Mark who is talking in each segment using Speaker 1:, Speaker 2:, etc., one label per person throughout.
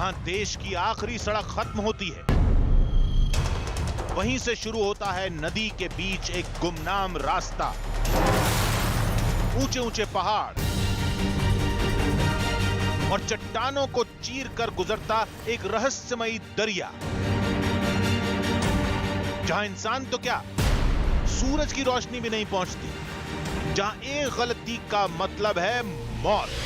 Speaker 1: जहां देश की आखिरी सड़क खत्म होती है, वहीं से शुरू होता है नदी के बीच एक गुमनाम रास्ता। ऊंचे ऊंचे पहाड़ और चट्टानों को चीर कर गुजरता एक रहस्यमयी दरिया, जहां इंसान तो क्या, सूरज की रोशनी भी नहीं पहुंचती, जहां एक गलती का मतलब है मौत,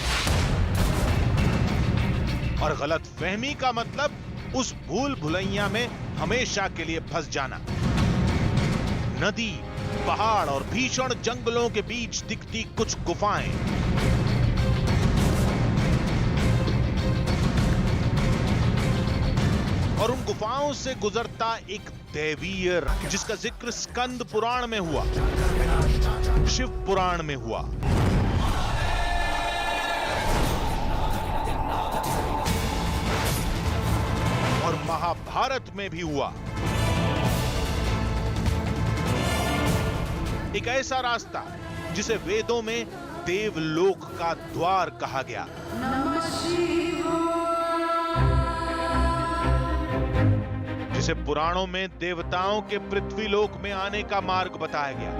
Speaker 1: और गलतफहमी का मतलब उस भूल भुलैया में हमेशा के लिए फंस जाना। नदी, पहाड़ और भीषण जंगलों के बीच दिखती कुछ गुफाएं, और उन गुफाओं से गुजरता एक दैवीय रास्ता, जिसका जिक्र स्कंद पुराण में हुआ, शिव पुराण में हुआ, और महाभारत में भी हुआ। एक ऐसा रास्ता जिसे वेदों में देवलोक का द्वार कहा गया, जिसे पुराणों में देवताओं के पृथ्वीलोक में आने का मार्ग बताया गया।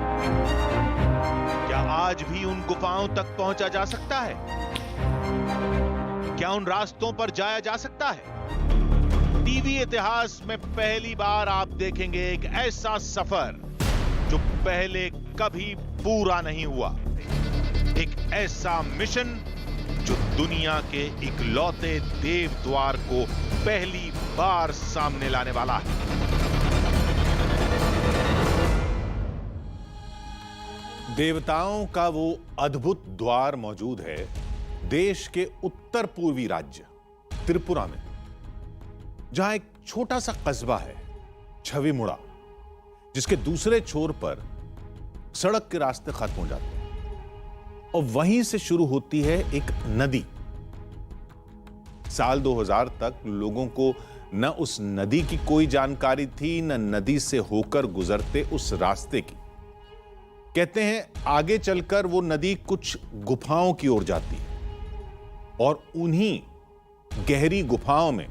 Speaker 1: क्या आज भी उन गुफाओं तक पहुंचा जा सकता है? क्या उन रास्तों पर जाया जा सकता है? टीवी इतिहास में पहली बार आप देखेंगे एक ऐसा सफर जो पहले कभी पूरा नहीं हुआ, एक ऐसा मिशन जो दुनिया के इकलौते देव द्वार को पहली बार सामने लाने वाला है। देवताओं का वो अद्भुत द्वार मौजूद है देश के उत्तर पूर्वी राज्य त्रिपुरा में, जहां एक छोटा सा कस्बा है छविमुड़ा, जिसके दूसरे छोर पर सड़क के रास्ते खत्म हो जाते हैं, और वहीं से शुरू होती है एक नदी। साल 2000 तक लोगों को न उस नदी की कोई जानकारी थी, न नदी से होकर गुजरते उस रास्ते की। कहते हैं आगे चलकर वो नदी कुछ गुफाओं की ओर जाती है, और उन्हीं गहरी गुफाओं में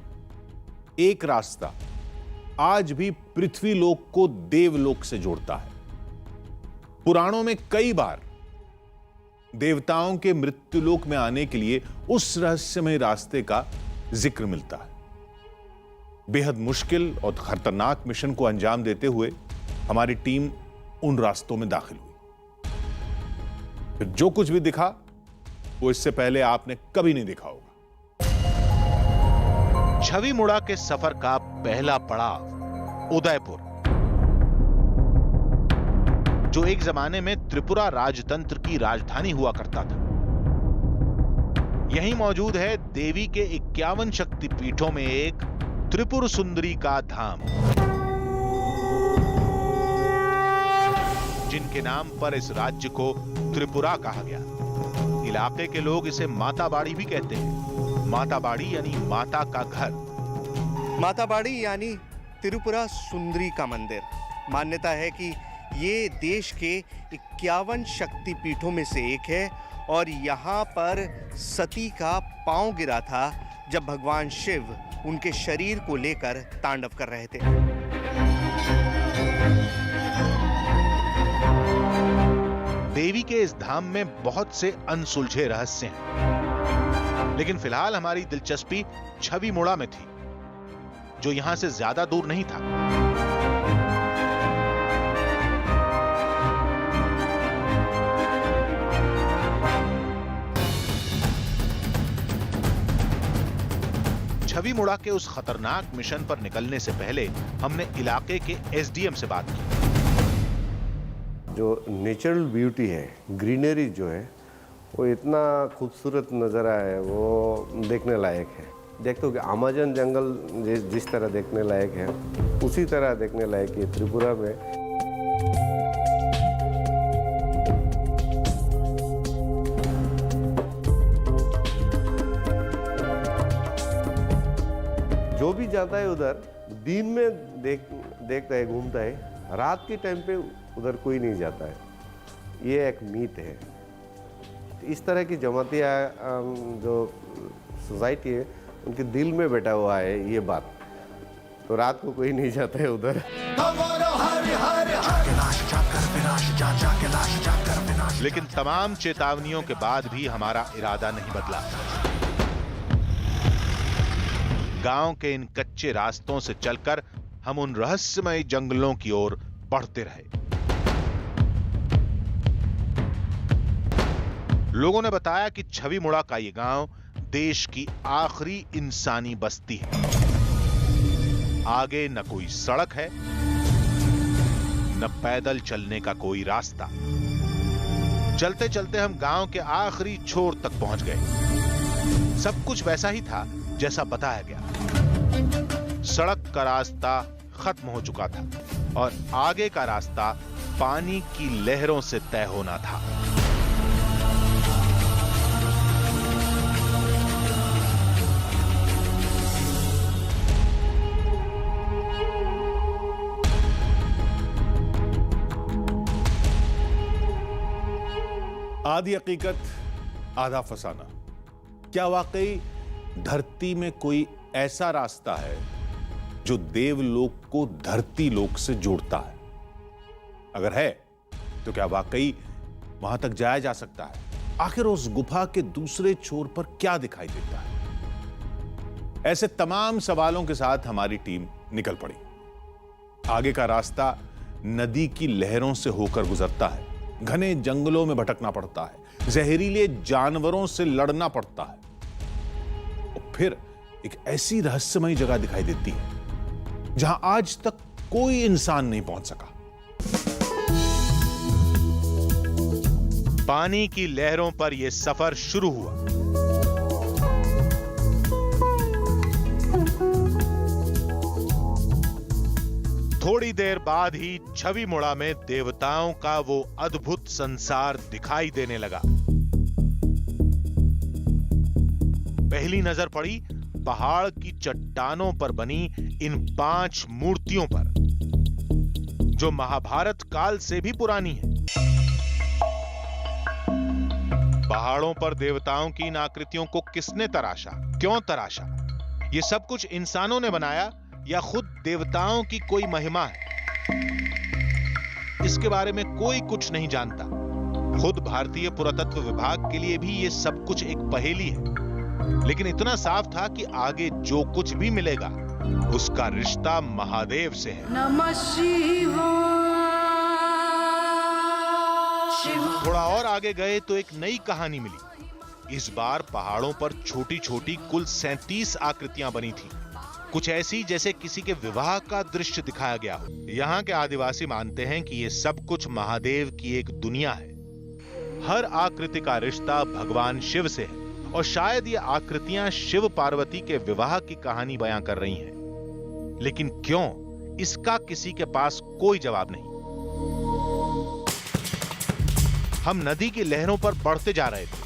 Speaker 1: एक रास्ता आज भी पृथ्वीलोक को देवलोक से जोड़ता है। पुराणों में कई बार देवताओं के मृत्युलोक में आने के लिए उस रहस्यमय रास्ते का जिक्र मिलता है। बेहद मुश्किल और खतरनाक मिशन को अंजाम देते हुए हमारी टीम उन रास्तों में दाखिल हुई। फिर जो कुछ भी दिखा वो इससे पहले आपने कभी नहीं देखा होगा। छविमुड़ा के सफर का पहला पड़ाव उदयपुर, जो एक जमाने में त्रिपुरा राजतंत्र की राजधानी हुआ करता था। यहीं मौजूद है देवी के 51 शक्तिपीठों में एक त्रिपुर सुंदरी का धाम, जिनके नाम पर इस राज्य को त्रिपुरा कहा गया। इलाके के लोग इसे माता बाड़ी भी कहते हैं। माता बाड़ी यानी माता का घर।
Speaker 2: माता बाड़ी यानी त्रिपुरा सुंदरी का मंदिर। मान्यता है कि ये देश के 51 शक्तिपीठों में से एक है, और यहाँ पर सती का पांव गिरा था जब भगवान शिव उनके शरीर को लेकर तांडव कर रहे थे।
Speaker 1: देवी के इस धाम में बहुत से अनसुलझे रहस्य हैं, लेकिन फिलहाल हमारी दिलचस्पी छविमुड़ा में थी, जो यहां से ज्यादा दूर नहीं था। छविमुड़ा के उस खतरनाक मिशन पर निकलने से पहले हमने इलाके के एसडीएम से बात की।
Speaker 3: जो नेचुरल ब्यूटी है, ग्रीनरी जो है, वो इतना खूबसूरत नज़ारा है, वो देखने लायक है। देखते हो कि अमेज़न जंगल जिस तरह देखने लायक है, उसी तरह देखने लायक है त्रिपुरा में। जो भी जाता है उधर दिन में देखता है, घूमता है, रात के टाइम पे उधर कोई नहीं जाता है। ये एक मीथ है। इस तरह की जमातिया जो सोसाइटी है उनके दिल में बैठा हुआ है ये बात, तो रात को कोई नहीं जाता है उधर।
Speaker 1: लेकिन तमाम चेतावनियों के बाद भी हमारा इरादा नहीं बदला। गांव के इन कच्चे रास्तों से चलकर हम उन रहस्यमय जंगलों की ओर बढ़ते रहे। लोगों ने बताया कि छवि मुड़ा का ये गांव देश की आखिरी इंसानी बस्ती है। आगे न कोई सड़क है, न पैदल चलने का कोई रास्ता। चलते चलते हम गांव के आखिरी छोर तक पहुंच गए। सब कुछ वैसा ही था जैसा बताया गया। सड़क का रास्ता खत्म हो चुका था और आगे का रास्ता पानी की लहरों से तय होना था। आधी हकीकत आधा फसाना। क्या वाकई धरती में कोई ऐसा रास्ता है जो देवलोक को धरती लोक से जोड़ता है? अगर है तो क्या वाकई वहां तक जाया जा सकता है? आखिर उस गुफा के दूसरे छोर पर क्या दिखाई देता है? ऐसे तमाम सवालों के साथ हमारी टीम निकल पड़ी। आगे का रास्ता नदी की लहरों से होकर गुजरता है, घने जंगलों में भटकना पड़ता है, जहरीले जानवरों से लड़ना पड़ता है और फिर एक ऐसी रहस्यमयी जगह दिखाई देती है जहां आज तक कोई इंसान नहीं पहुंच सका। पानी की लहरों पर यह सफर शुरू हुआ। थोड़ी देर बाद ही छवि मुड़ा में देवताओं का वो अद्भुत संसार दिखाई देने लगा। पहली नजर पड़ी पहाड़ की चट्टानों पर बनी इन 5 मूर्तियों पर, जो महाभारत काल से भी पुरानी है। पहाड़ों पर देवताओं की इन आकृतियों को किसने तराशा, क्यों तराशा? ये सब कुछ इंसानों ने बनाया या खुद देवताओं की कोई महिमा है? इसके बारे में कोई कुछ नहीं जानता। खुद भारतीय पुरातत्व विभाग के लिए भी ये सब कुछ एक पहेली है। लेकिन इतना साफ था कि आगे जो कुछ भी मिलेगा उसका रिश्ता महादेव से है।
Speaker 4: नमः शिवाय।
Speaker 1: थोड़ा और आगे गए तो एक नई कहानी मिली। इस बार पहाड़ों पर छोटी छोटी कुल 37 आकृतियां बनी थी, कुछ ऐसी जैसे किसी के विवाह का दृश्य दिखाया गया हो। यहाँ के आदिवासी मानते हैं कि ये सब कुछ महादेव की एक दुनिया है। हर आकृति का रिश्ता भगवान शिव से है और शायद ये आकृतियां शिव पार्वती के विवाह की कहानी बयां कर रही हैं। लेकिन क्यों, इसका किसी के पास कोई जवाब नहीं। हम नदी की लहरों पर बढ़ते जा रहे थे।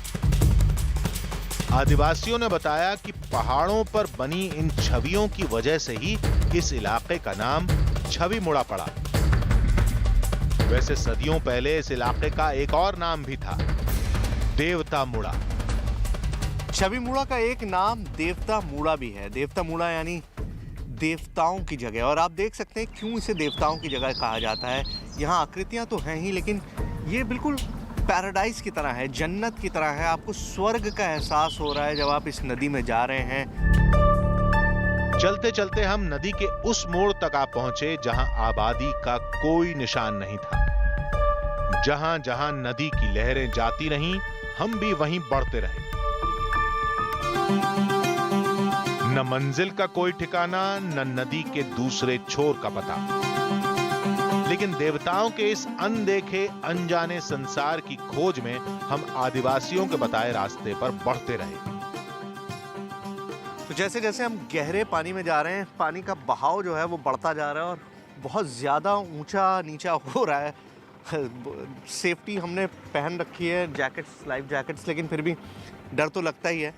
Speaker 1: आदिवासियों ने बताया कि पहाड़ों पर बनी इन छवियों की वजह से ही इस इलाके का नाम छवि मुड़ा पड़ा। वैसे सदियों पहले इस इलाके का एक और नाम भी था, देवता मुड़ा।
Speaker 2: छवि मुड़ा का एक नाम देवता मुड़ा भी है। देवता मुड़ा यानी देवताओं की जगह। और आप देख सकते हैं क्यों इसे देवताओं की जगह कहा जाता है। यहाँ आकृतियां तो हैं ही, लेकिन ये बिल्कुल पैराडाइज की तरह है, जन्नत की तरह है। आपको स्वर्ग का एहसास हो रहा है जब आप इस नदी में जा रहे हैं।
Speaker 1: चलते चलते हम नदी के उस मोड़ तक आ पहुंचे जहां आबादी का कोई निशान नहीं था। जहां जहां नदी की लहरें जाती रहीं, हम भी वहीं बढ़ते रहे। न मंजिल का कोई ठिकाना, न नदी के दूसरे छोर का पता। लेकिन देवताओं के इस अनदेखे अनजाने संसार की खोज में हम आदिवासियों के बताए रास्ते पर बढ़ते रहे।
Speaker 2: तो जैसे जैसे हम गहरे पानी में जा रहे हैं, पानी का बहाव जो है वो बढ़ता जा रहा है और बहुत ज़्यादा ऊंचा नीचा हो रहा है। सेफ्टी हमने पहन रखी है, जैकेट्स, लाइफ जैकेट्स, लेकिन फिर भी डर तो लगता ही है।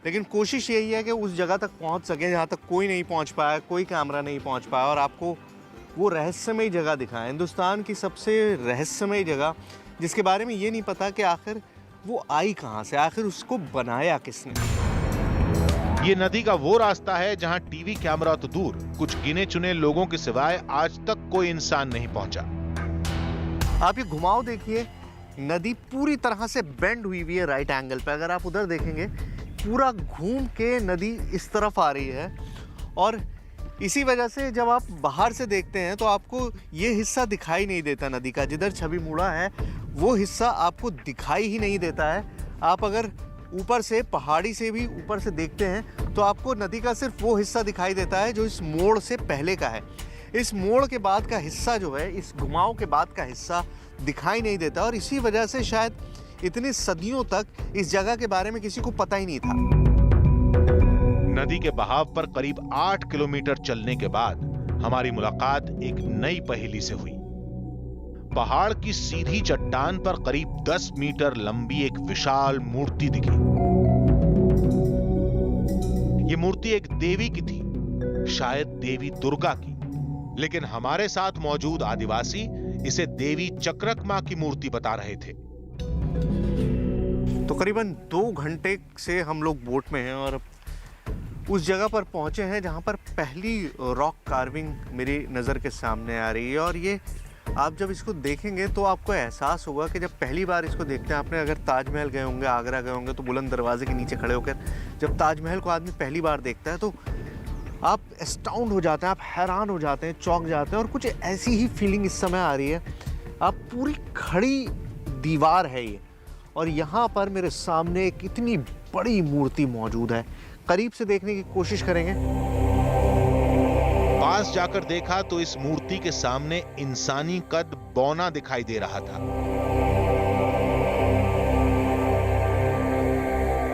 Speaker 2: लेकिन कोशिश यही है कि उस जगह तक पहुंच सकें जहां तक कोई नहीं पहुंच पाया, कोई कैमरा नहीं पहुंच पाया, और आपको वो रहस्यमयी जगह दिखाएं। हिंदुस्तान की सबसे रहस्यमयी जगह जिसके बारे में ये नहीं पता कि आखिर वो आई कहाँ से, आखिर उसको बनाया किसने।
Speaker 1: ये नदी का वो रास्ता है जहां टीवी कैमरा तो दूर, कुछ गिने चुने लोगों के सिवाय आज तक कोई इंसान नहीं पहुंचा।
Speaker 2: आप ये घुमाव देखिए, नदी पूरी तरह से बेंड हुई हुई है राइट एंगल पे। अगर आप उधर देखेंगे, पूरा घूम के नदी इस तरफ आ रही है, और इसी वजह से जब आप बाहर से देखते हैं तो आपको ये हिस्सा दिखाई नहीं देता नदी का। जिधर छवि मुड़ा है वो हिस्सा आपको दिखाई ही नहीं देता है। आप अगर ऊपर से, पहाड़ी से भी ऊपर से देखते हैं तो आपको नदी का सिर्फ वो हिस्सा दिखाई देता है जो इस मोड़ से पहले का है। इस मोड़ के बाद का हिस्सा जो है, इस घुमाव के बाद का हिस्सा दिखाई नहीं देता, और इसी वजह से शायद इतनी सदियों तक इस जगह के बारे में किसी को पता ही नहीं था।
Speaker 1: नदी के बहाव पर करीब 8 किलोमीटर चलने के बाद हमारी मुलाकात एक नई पहेली से हुई। पहाड़ की सीधी चट्टान पर करीब 10 मीटर लंबी एक विशाल मूर्ति दिखी। ये मूर्ति एक देवी की थी, शायद देवी दुर्गा की, लेकिन हमारे साथ मौजूद आदिवासी इसे देवी चक्रक मां की मूर्ति बता रहे थे।
Speaker 2: तो करीबन 2 घंटे से हम लोग बोट में हैं और उस जगह पर पहुंचे हैं जहां पर पहली रॉक कार्विंग मेरी नज़र के सामने आ रही है। और ये आप जब इसको देखेंगे तो आपको एहसास होगा कि जब पहली बार इसको देखते हैं, आपने अगर ताजमहल गए होंगे, आगरा गए होंगे, तो बुलंद दरवाजे के नीचे खड़े होकर जब ताजमहल को आदमी पहली बार देखता है तो आप एस्टाउंड हो जाते हैं, आप हैरान हो जाते हैं, चौंक जाते हैं। और कुछ ऐसी ही फीलिंग इस समय आ रही है। आप पूरी खड़ी दीवार है ये, और यहाँ पर मेरे सामने एक इतनी बड़ी मूर्ति मौजूद है। करीब से देखने की कोशिश करेंगे।
Speaker 1: पास जाकर देखा तो इस मूर्ति के सामने इंसानी कद बौना दिखाई दे रहा था।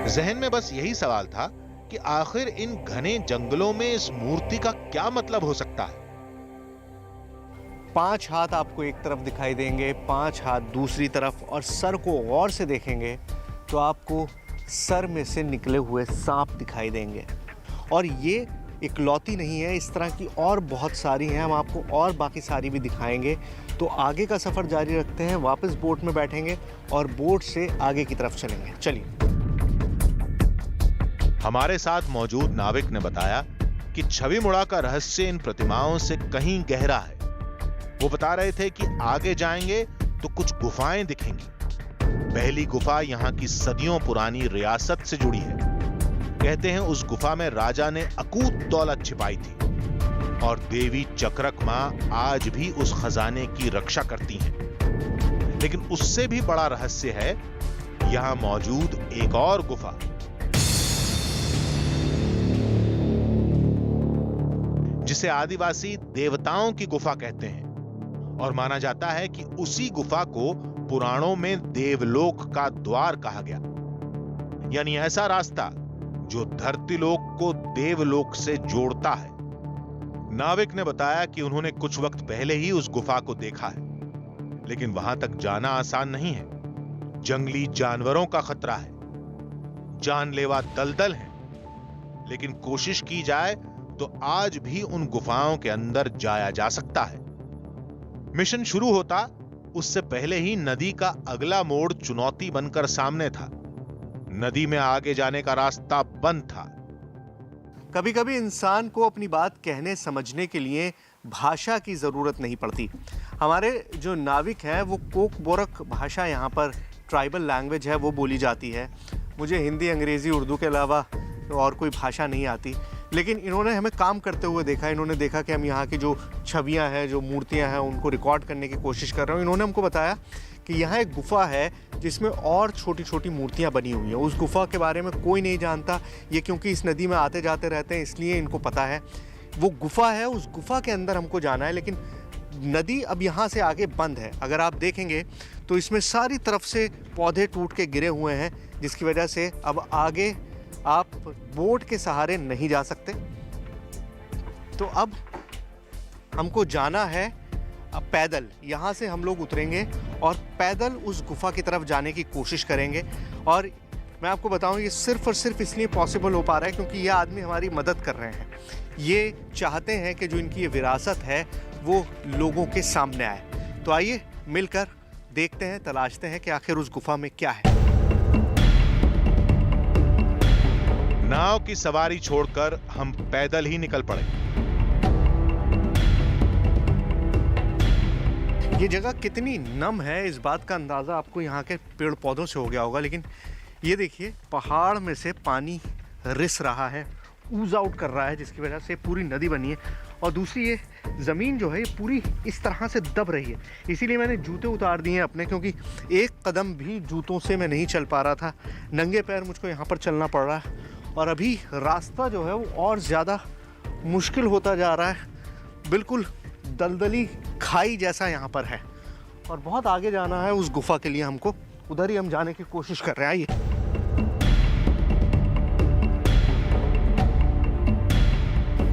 Speaker 1: जहन में बस यही सवाल था कि आखिर इन घने जंगलों में इस मूर्ति का क्या मतलब हो सकता है।
Speaker 2: 5 हाथ आपको एक तरफ दिखाई देंगे, 5 हाथ दूसरी तरफ, और सर को गौर से देखेंगे तो आपको सर में से निकले हुए सांप दिखाई देंगे। और ये इकलौती नहीं है, इस तरह की और बहुत सारी हैं। हम आपको और बाकी सारी भी दिखाएंगे। तो आगे का सफ़र जारी रखते हैं, वापस बोट में बैठेंगे और बोट से आगे की तरफ चलेंगे। चलिए।
Speaker 1: हमारे साथ मौजूद नाविक ने बताया कि छवि मुड़ा का रहस्य इन प्रतिमाओं से कहीं गहरा है। वो बता रहे थे कि आगे जाएंगे तो कुछ गुफाएं दिखेंगी। पहली गुफा यहाँ की सदियों पुरानी रियासत से जुड़ी है। कहते हैं उस गुफा में राजा ने अकूत दौलत छिपाई थी, और देवी चक्रक मां आज भी उस खजाने की रक्षा करती हैं। लेकिन उससे भी बड़ा रहस्य है यहां मौजूद एक और गुफा, जिसे आदिवासी देवताओं की गुफा कहते हैं। और माना जाता है कि उसी गुफा को पुराणों में देवलोक का द्वार कहा गया, यानी ऐसा रास्ता जो धरती लोक को देवलोक से जोड़ता है। नाविक ने बताया कि उन्होंने कुछ वक्त पहले ही उस गुफा को देखा है, लेकिन वहां तक जाना आसान नहीं है। जंगली जानवरों का खतरा है, जानलेवा दलदल है, लेकिन कोशिश की जाए तो आज भी उन गुफाओं के अंदर जाया जा सकता है। मिशन शुरू होता उससे पहले ही नदी का अगला मोड़ चुनौती बनकर सामने था। नदी में आगे जाने का रास्ता बंद था।
Speaker 2: कभी कभी इंसान को अपनी बात कहने समझने के लिए भाषा की ज़रूरत नहीं पड़ती। हमारे जो नाविक हैं वो कोकबोरक भाषा, यहाँ पर ट्राइबल लैंग्वेज है, वो बोली जाती है। मुझे हिंदी, अंग्रेज़ी, उर्दू के अलावा और कोई भाषा नहीं आती, लेकिन इन्होंने हमें काम करते हुए देखा। इन्होंने देखा कि हम यहाँ की जो छवियाँ हैं, जो मूर्तियाँ हैं, उनको रिकॉर्ड करने की कोशिश कर रहे हैं। इन्होंने हमको बताया कि यहाँ एक गुफ़ा है जिसमें और छोटी छोटी मूर्तियाँ बनी हुई हैं। उस गुफ़ा के बारे में कोई नहीं जानता, ये क्योंकि इस नदी में आते जाते रहते हैं इसलिए इनको पता है। वो गुफ़ा है, उस गुफ़ा के अंदर हमको जाना है, लेकिन नदी अब यहाँ से आगे बंद है। अगर आप देखेंगे तो इसमें सारी तरफ से पौधे टूट के गिरे हुए हैं, जिसकी वजह से अब आगे आप बोट के सहारे नहीं जा सकते। तो अब हमको जाना है पैदल। यहाँ से हम लोग उतरेंगे और पैदल उस गुफा की तरफ जाने की कोशिश करेंगे। और मैं आपको बताऊं, ये सिर्फ और सिर्फ इसलिए पॉसिबल हो पा रहा है क्योंकि ये आदमी हमारी मदद कर रहे हैं। ये चाहते हैं कि जो इनकी ये विरासत है वो लोगों के सामने आए। तो आइए मिलकर देखते हैं, तलाशते हैं कि आखिर उस गुफा में क्या है।
Speaker 1: नाव की सवारी छोड़कर हम पैदल ही निकल पड़े।
Speaker 2: ये जगह कितनी नम है इस बात का अंदाज़ा आपको यहाँ के पेड़ पौधों से हो गया होगा, लेकिन ये देखिए पहाड़ में से पानी रिस रहा है, ऊज आउट कर रहा है, जिसकी वजह से पूरी नदी बनी है। और दूसरी ये ज़मीन जो है ये पूरी इस तरह से दब रही है, इसीलिए मैंने जूते उतार दिए हैं अपने, क्योंकि एक कदम भी जूतों से मैं नहीं चल पा रहा था। नंगे पैर मुझको यहाँ पर चलना पड़ रहा है और अभी रास्ता जो है वो और ज़्यादा मुश्किल होता जा रहा है। बिल्कुल दलदली खाई जैसा यहाँ पर है और बहुत आगे जाना है उस गुफा के लिए हमको। उधर ही हम जाने की कोशिश कर रहे हैं। आइए।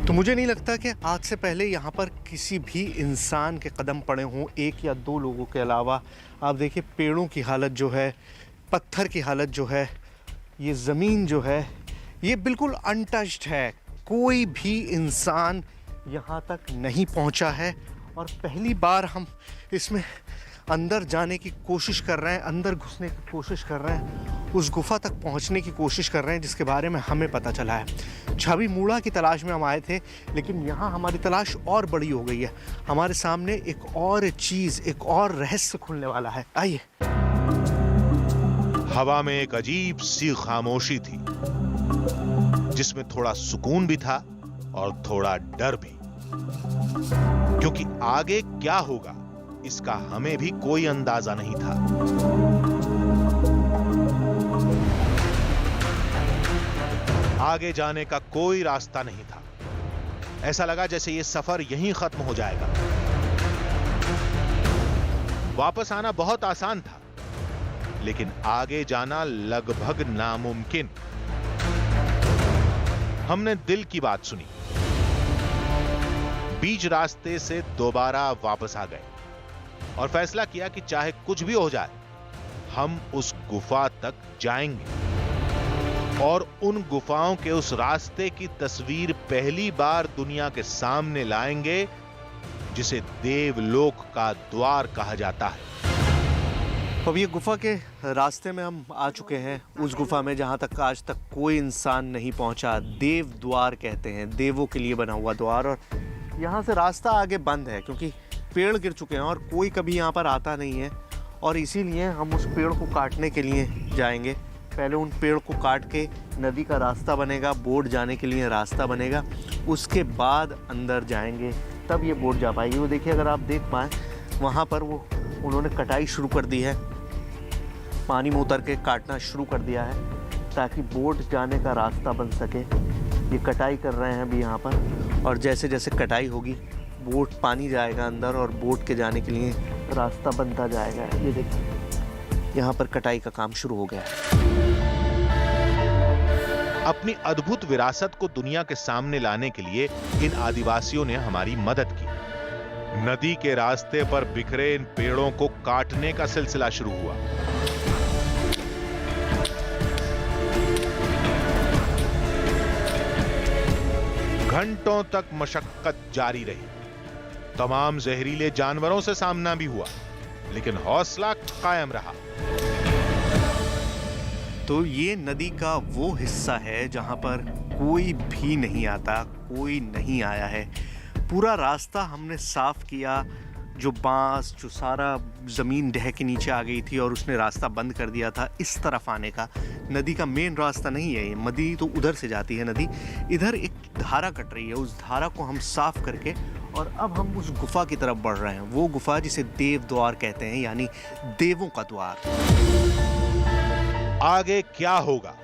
Speaker 2: तो मुझे नहीं लगता कि आज से पहले यहाँ पर किसी भी इंसान के कदम पड़े हों, एक या दो लोगों के अलावा। आप देखिए पेड़ों की हालत जो है, पत्थर की हालत जो है, ये ज़मीन जो है ये बिल्कुल अनटच्ड है। कोई भी इंसान यहाँ तक नहीं पहुँचा है और पहली बार हम इसमें अंदर जाने की कोशिश कर रहे हैं, अंदर घुसने की कोशिश कर रहे हैं, उस गुफा तक पहुँचने की कोशिश कर रहे हैं जिसके बारे में हमें पता चला है। छवि मूड़ा की तलाश में हम आए थे, लेकिन यहाँ हमारी तलाश और बड़ी हो गई है। हमारे सामने एक और चीज़, एक और रहस्य खुलने वाला है। आइए।
Speaker 1: हवा में एक अजीब सी खामोशी थी, जिसमें थोड़ा सुकून भी था और थोड़ा डर भी, क्योंकि आगे क्या होगा इसका हमें भी कोई अंदाजा नहीं था। आगे जाने का कोई रास्ता नहीं था। ऐसा लगा जैसे ये सफर यहीं खत्म हो जाएगा। वापस आना बहुत आसान था, लेकिन आगे जाना लगभग नामुमकिन। हमने दिल की बात सुनी, बीच रास्ते से दोबारा वापस आ गए और फैसला किया कि चाहे कुछ भी हो जाए हम उस गुफा तक जाएंगे और उन गुफाओं के उस रास्ते की तस्वीर पहली बार दुनिया के सामने लाएंगे जिसे देवलोक का द्वार कहा जाता है।
Speaker 2: अब ये गुफा के रास्ते में हम आ चुके हैं, उस गुफा में जहाँ तक आज तक कोई इंसान नहीं पहुँचा। देव द्वार कहते हैं, देवों के लिए बना हुआ द्वार। और यहाँ से रास्ता आगे बंद है क्योंकि पेड़ गिर चुके हैं और कोई कभी यहाँ पर आता नहीं है, और इसीलिए हम उस पेड़ को काटने के लिए जाएंगे। पहले उन पेड़ को काट के नदी का रास्ता बनेगा, बोट जाने के लिए रास्ता बनेगा, उसके बाद अंदर जाएंगे, तब ये बोट जा पाएगी। वो देखिए, अगर आप देख पाएँ वहाँ पर वो उन्होंने कटाई शुरू कर दी है, पानी में उतर के काटना शुरू कर दिया है ताकि बोट जाने का रास्ता बन सके। ये कटाई कर रहे हैं अभी यहाँ पर, और जैसे जैसे कटाई होगी बोट पानी जाएगा अंदर और बोट के जाने के लिए रास्ता बनता जाएगा। ये देखिए यहाँ पर कटाई का काम शुरू हो गया है।
Speaker 1: अपनी अद्भुत विरासत को दुनिया के सामने लाने के लिए इन आदिवासियों ने हमारी मदद की। नदी के रास्ते पर बिखरे इन पेड़ों को काटने का सिलसिला शुरू हुआ। घंटों तक मशक्कत जारी रही। तमाम जहरीले जानवरों से सामना भी हुआ, लेकिन हौसला कायम रहा।
Speaker 2: तो ये नदी का वो हिस्सा है जहाँ पर कोई भी नहीं आता, कोई नहीं आया है। पूरा रास्ता हमने साफ किया, जो बांस, जो सारा ज़मीन ढह के नीचे आ गई थी और उसने रास्ता बंद कर दिया था इस तरफ आने का। नदी का मेन रास्ता नहीं है ये, नदी तो उधर से जाती है नदी। इधर एक धारा कट रही है, उस धारा को हम साफ करके और अब हम उस गुफा की तरफ बढ़ रहे हैं। वो गुफा जिसे देव द्वार कहते हैं, यानी देवों का द्वार।
Speaker 1: आगे क्या होगा?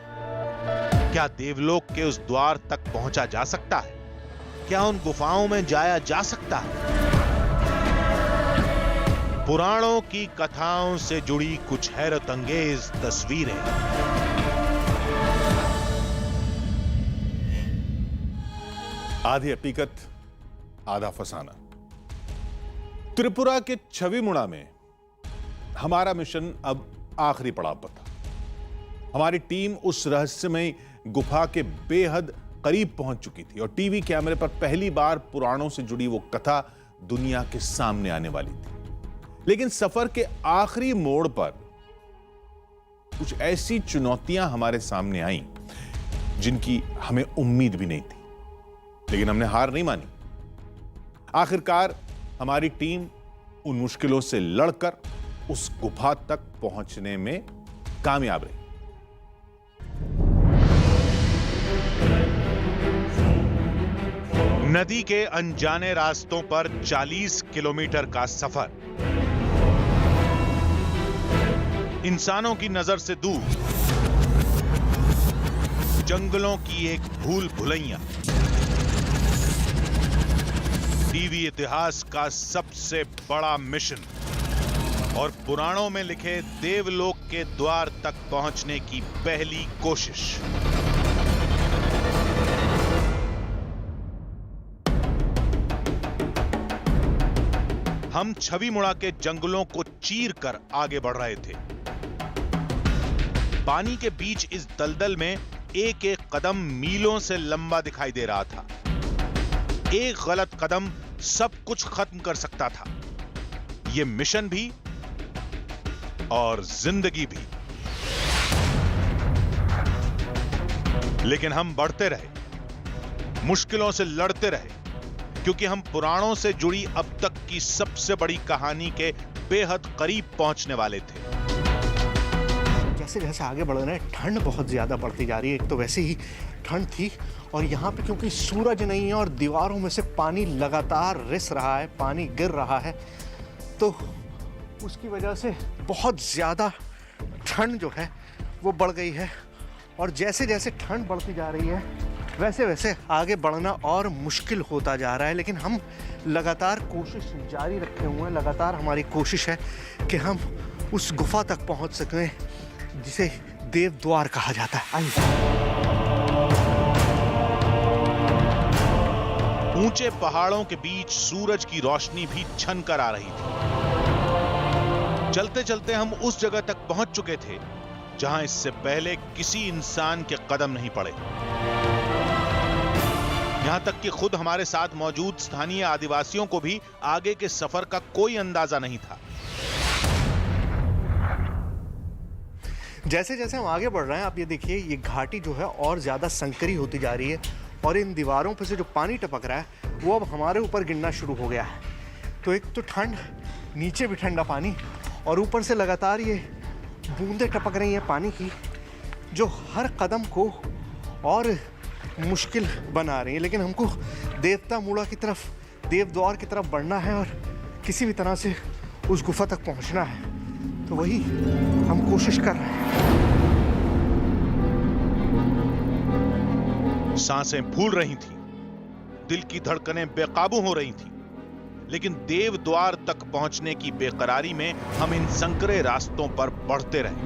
Speaker 1: क्या देवलोक के उस द्वार तक पहुंचा जा सकता है? क्या उन गुफाओं में जाया जा सकता है? पुराणों की कथाओं से जुड़ी कुछ हैरत अंगेज तस्वीरें। आधी हकीकत, आधा फसाना। त्रिपुरा के छविमुड़ा में हमारा मिशन अब आखिरी पड़ाव पर था। हमारी टीम उस रहस्यमय गुफा के बेहद करीब पहुंच चुकी थी और टीवी कैमरे पर पहली बार पुराणों से जुड़ी वो कथा दुनिया के सामने आने वाली थी। लेकिन सफर के आखिरी मोड़ पर कुछ ऐसी चुनौतियां हमारे सामने आईं जिनकी हमें उम्मीद भी नहीं थी, लेकिन हमने हार नहीं मानी। आखिरकार हमारी टीम उन मुश्किलों से लड़कर उस गुफा तक पहुंचने में कामयाब रही।
Speaker 5: नदी के अनजाने रास्तों पर 40 किलोमीटर का सफर, इंसानों की नजर से दूर, जंगलों की एक भूल भुलैया, टीवी इतिहास का सबसे बड़ा मिशन और पुराणों में लिखे देवलोक के द्वार तक पहुंचने की पहली कोशिश। हम छवि मुड़ा के जंगलों को चीर कर आगे बढ़ रहे थे। पानी के बीच इस दलदल में एक एक कदम मीलों से लंबा दिखाई दे रहा था। एक गलत कदम सब कुछ खत्म कर सकता था। यह मिशन भी और जिंदगी भी। लेकिन हम बढ़ते रहे, मुश्किलों से लड़ते रहे, क्योंकि हम पुराणों से जुड़ी अब तक की सबसे बड़ी कहानी के बेहद करीब पहुंचने वाले थे।
Speaker 2: जैसे जैसे आगे बढ़ रहे हैं, ठंड बहुत ज़्यादा बढ़ती जा रही है। एक तो वैसे ही ठंड थी, और यहाँ पे क्योंकि सूरज नहीं है और दीवारों में से पानी लगातार रिस रहा है, पानी गिर रहा है, तो उसकी वजह से बहुत ज़्यादा ठंड जो है वो बढ़ गई है। और जैसे जैसे ठंड बढ़ती जा रही है, वैसे वैसे आगे बढ़ना और मुश्किल होता जा रहा है। लेकिन हम लगातार कोशिश जारी रखे हुए हैं। लगातार हमारी कोशिश है कि हम उस गुफा तक पहुंच सकें जिसे देव द्वार कहा जाता है। आइए।
Speaker 5: ऊंचे पहाड़ों के बीच सूरज की रोशनी भी छन कर आ रही थी। चलते चलते हम उस जगह तक पहुंच चुके थे जहां इससे पहले किसी इंसान के कदम नहीं पड़े। यहां तक कि खुद हमारे साथ मौजूद स्थानीय आदिवासियों को भी आगे के सफर का कोई अंदाजा नहीं था।
Speaker 2: जैसे जैसे हम आगे बढ़ रहे हैं, आप ये देखिए, ये घाटी जो है और ज़्यादा संकरी होती जा रही है, और इन दीवारों पर से जो पानी टपक रहा है वो अब हमारे ऊपर गिरना शुरू हो गया है। तो एक तो ठंड, नीचे भी ठंडा पानी, और ऊपर से लगातार ये बूंदें टपक रही हैं पानी की, जो हर कदम को और मुश्किल बना रही है। लेकिन हमको देवता मूड़ा की तरफ, देव द्वार की तरफ बढ़ना है और किसी भी तरह से उस गुफा तक पहुंचना है। तो वही हम कोशिश कर रहे हैं।
Speaker 5: सांसें फूल रही थीं, दिल की धड़कनें बेकाबू हो रही थीं, लेकिन देव द्वार तक पहुंचने की बेकरारी में हम इन संकरे रास्तों पर बढ़ते रहे।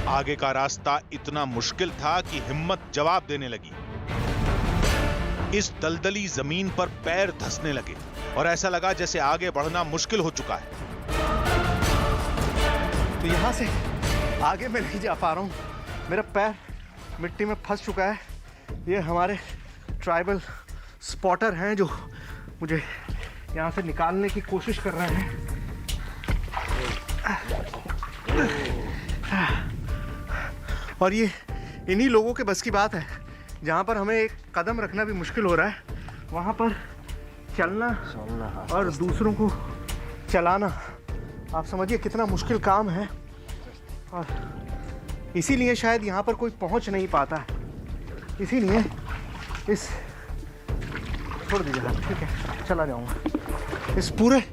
Speaker 5: आगे का रास्ता इतना मुश्किल था कि हिम्मत जवाब देने लगी। इस दलदली जमीन पर पैर धंसने लगे और ऐसा लगा जैसे आगे बढ़ना मुश्किल हो चुका है।
Speaker 2: तो यहां से आगे मैं नहीं जा पा रहा हूँ, मेरा पैर मिट्टी में फंस चुका है। ये हमारे ट्राइबल स्पॉटर हैं जो मुझे यहाँ से निकालने की कोशिश कर रहे हैं। और ये इन्हीं लोगों के बस की बात है, जहाँ पर हमें एक कदम रखना भी मुश्किल हो रहा है, वहाँ पर चलना और दूसरों को चलाना, आप समझिए कितना मुश्किल काम है। और इसीलिए शायद यहाँ पर कोई पहुँच नहीं पाता है। इसीलिए इस, छोड़ दीजिए हाथ, ठीक है, चला जाऊँगा। इस पूरे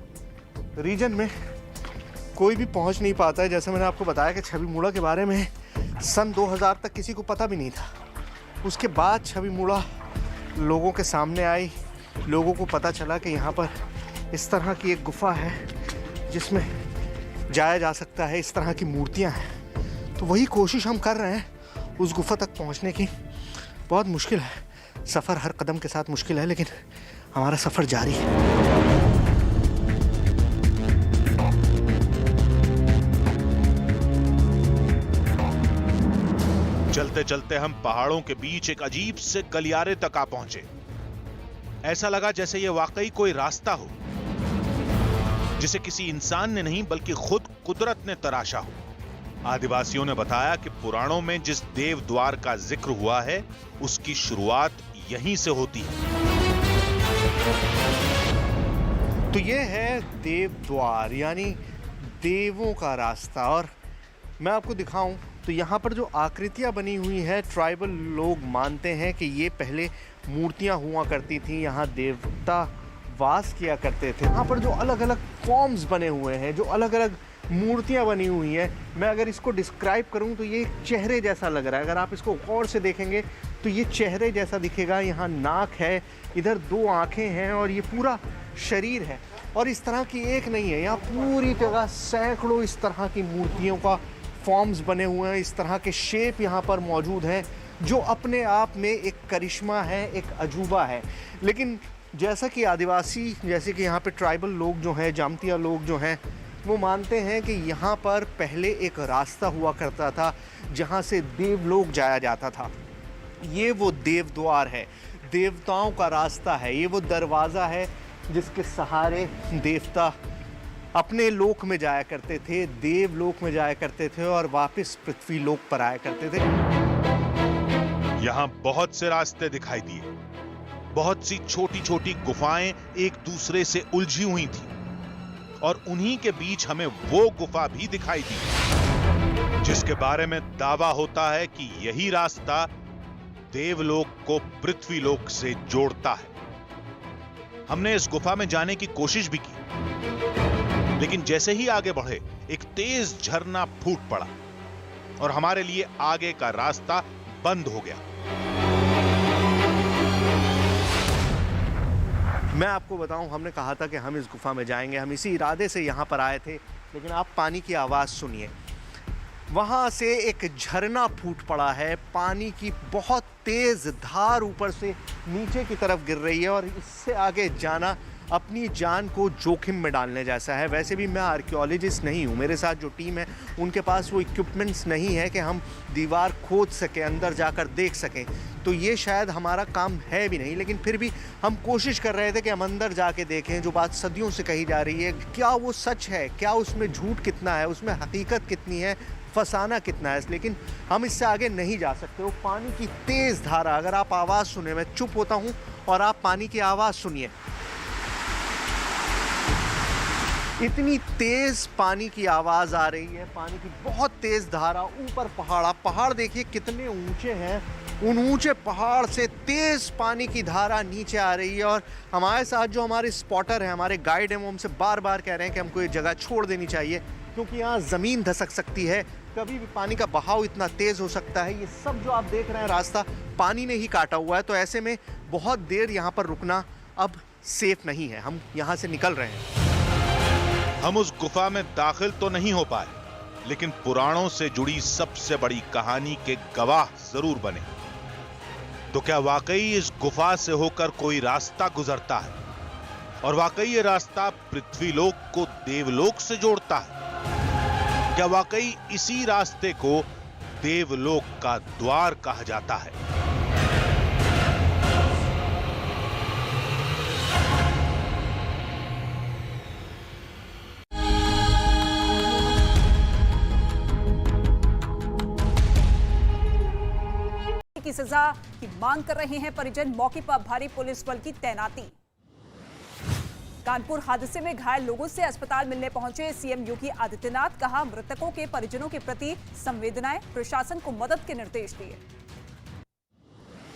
Speaker 2: रीजन में कोई भी पहुँच नहीं पाता है। जैसे मैंने आपको बताया कि छवि मुड़ा के बारे में सन 2000 तक किसी को पता भी नहीं था। उसके बाद छवि मुड़ा लोगों के सामने आई, लोगों को पता चला कि यहाँ पर इस तरह की एक गुफा है जिसमें जाया जा सकता है, इस तरह की मूर्तियाँ हैं। तो वही कोशिश हम कर रहे हैं उस गुफा तक पहुँचने की। बहुत मुश्किल है, सफ़र हर कदम के साथ मुश्किल है, लेकिन हमारा सफ़र जारी है।
Speaker 5: चलते चलते हम पहाड़ों के बीच एक अजीब से गलियारे तक आ पहुंचे। ऐसा लगा जैसे यह वाकई कोई रास्ता हो जिसे किसी इंसान ने नहीं बल्कि खुद कुदरत ने तराशा हो। आदिवासियों ने बताया कि पुराणों में जिस देव द्वार का जिक्र हुआ है उसकी शुरुआत यहीं से होती है।
Speaker 2: तो ये है देव द्वार यानी देवों का रास्ता। और मैं आपको दिखाऊं तो यहाँ पर जो आकृतियाँ बनी हुई है, ट्राइबल लोग मानते हैं कि ये पहले मूर्तियाँ हुआ करती थी, यहाँ देवता वास किया करते थे। यहाँ पर जो अलग अलग फॉर्म्स बने हुए हैं, जो अलग अलग मूर्तियाँ बनी हुई हैं, मैं अगर इसको डिस्क्राइब करूँ तो ये एक चेहरे जैसा लग रहा है। अगर आप इसको गौर से देखेंगे तो ये चेहरे जैसा दिखेगा। यहाँ नाक है, इधर 2 आँखें हैं और ये पूरा शरीर है। और इस तरह की एक नहीं है, यहाँ पूरी जगह सैकड़ों इस तरह की मूर्तियों का फॉर्म्स बने हुए हैं। इस तरह के शेप यहाँ पर मौजूद हैं जो अपने आप में एक करिश्मा है, एक अजूबा है। लेकिन जैसा कि आदिवासी, जैसे कि यहाँ पे ट्राइबल लोग जो हैं, जामतिया लोग जो हैं, वो मानते हैं कि यहाँ पर पहले एक रास्ता हुआ करता था जहाँ से देवलोक जाया जाता था। ये वो देव द्वार है, देवताओं का रास्ता है, ये वो दरवाज़ा है जिसके सहारे देवता अपने लोक में जाया करते थे, देवलोक में जाया करते थे और वापस पृथ्वी लोक पर आया करते थे।
Speaker 5: यहां बहुत से रास्ते दिखाई दिए, बहुत सी छोटी छोटी गुफाएं एक दूसरे से उलझी हुई थी और उन्हीं के बीच हमें वो गुफा भी दिखाई दी जिसके बारे में दावा होता है कि यही रास्ता देवलोक को पृथ्वीलोक से जोड़ता है। हमने इस गुफा में जाने की कोशिश भी की, लेकिन जैसे ही आगे बढ़े एक तेज झरना फूट पड़ा और हमारे लिए आगे का रास्ता बंद हो गया।
Speaker 2: मैं आपको बताऊं, हमने कहा था कि हम इस गुफा में जाएंगे, हम इसी इरादे से यहाँ पर आए थे, लेकिन आप पानी की आवाज़ सुनिए। वहाँ से एक झरना फूट पड़ा है, पानी की बहुत तेज़ धार ऊपर से नीचे की तरफ गिर रही है और इससे आगे जाना अपनी जान को जोखिम में डालने जैसा है। वैसे भी मैं आर्कियोलॉजिस्ट नहीं हूँ, मेरे साथ जो टीम है उनके पास वो इक्विपमेंट्स नहीं है कि हम दीवार खोद सकें, अंदर जाकर देख सकें, तो ये शायद हमारा काम है भी नहीं। लेकिन फिर भी हम कोशिश कर रहे थे कि हम अंदर जाके देखें जो बात सदियों से कही जा रही है, क्या वो सच है, क्या उसमें झूठ कितना है, उसमें हकीकत कितनी है, फसाना कितना है। लेकिन हम इससे आगे नहीं जा सकते। वो पानी की तेज़ धारा, अगर आप आवाज़ सुने, मैं चुप होता हूँ और आप पानी की आवाज़ सुनिए। इतनी तेज पानी की आवाज आ रही है, पानी की बहुत तेज धारा, ऊपर पहाड़, आप पहाड़ देखिए कितने ऊंचे हैं, उन ऊंचे पहाड़ से तेज पानी की धारा नीचे आ रही है। और हमारे साथ जो हमारे स्पॉटर हैं, हमारे गाइड हैं, वो हमसे बार बार कह रहे हैं कि हमको ये जगह छोड़ देनी चाहिए क्योंकि यहाँ ज़मीन धसक सकती है, कभी भी पानी का बहाव इतना तेज हो सकता है। ये सब जो आप देख रहे हैं रास्ता पानी ने ही काटा हुआ है, तो ऐसे में बहुत देर यहाँ पर रुकना अब सेफ नहीं है। हम यहाँ से निकल रहे हैं।
Speaker 5: हम उस गुफा में दाखिल तो नहीं हो पाए, लेकिन पुराणों से जुड़ी सबसे बड़ी कहानी के गवाह जरूर बने। तो क्या वाकई इस गुफा से होकर कोई रास्ता गुजरता है और वाकई ये रास्ता पृथ्वीलोक को देवलोक से जोड़ता है? क्या वाकई इसी रास्ते को देवलोक का द्वार कहा जाता है?
Speaker 6: की सजा की मांग कर रहे हैं परिजन, मौके पर भारी पुलिस बल की तैनाती। कानपुर हादसे में घायल लोगों से अस्पताल मिलने पहुंचे सीएम योगी आदित्यनाथ, कहा मृतकों के परिजनों के प्रति संवेदनाएं, प्रशासन को मदद के निर्देश दिए।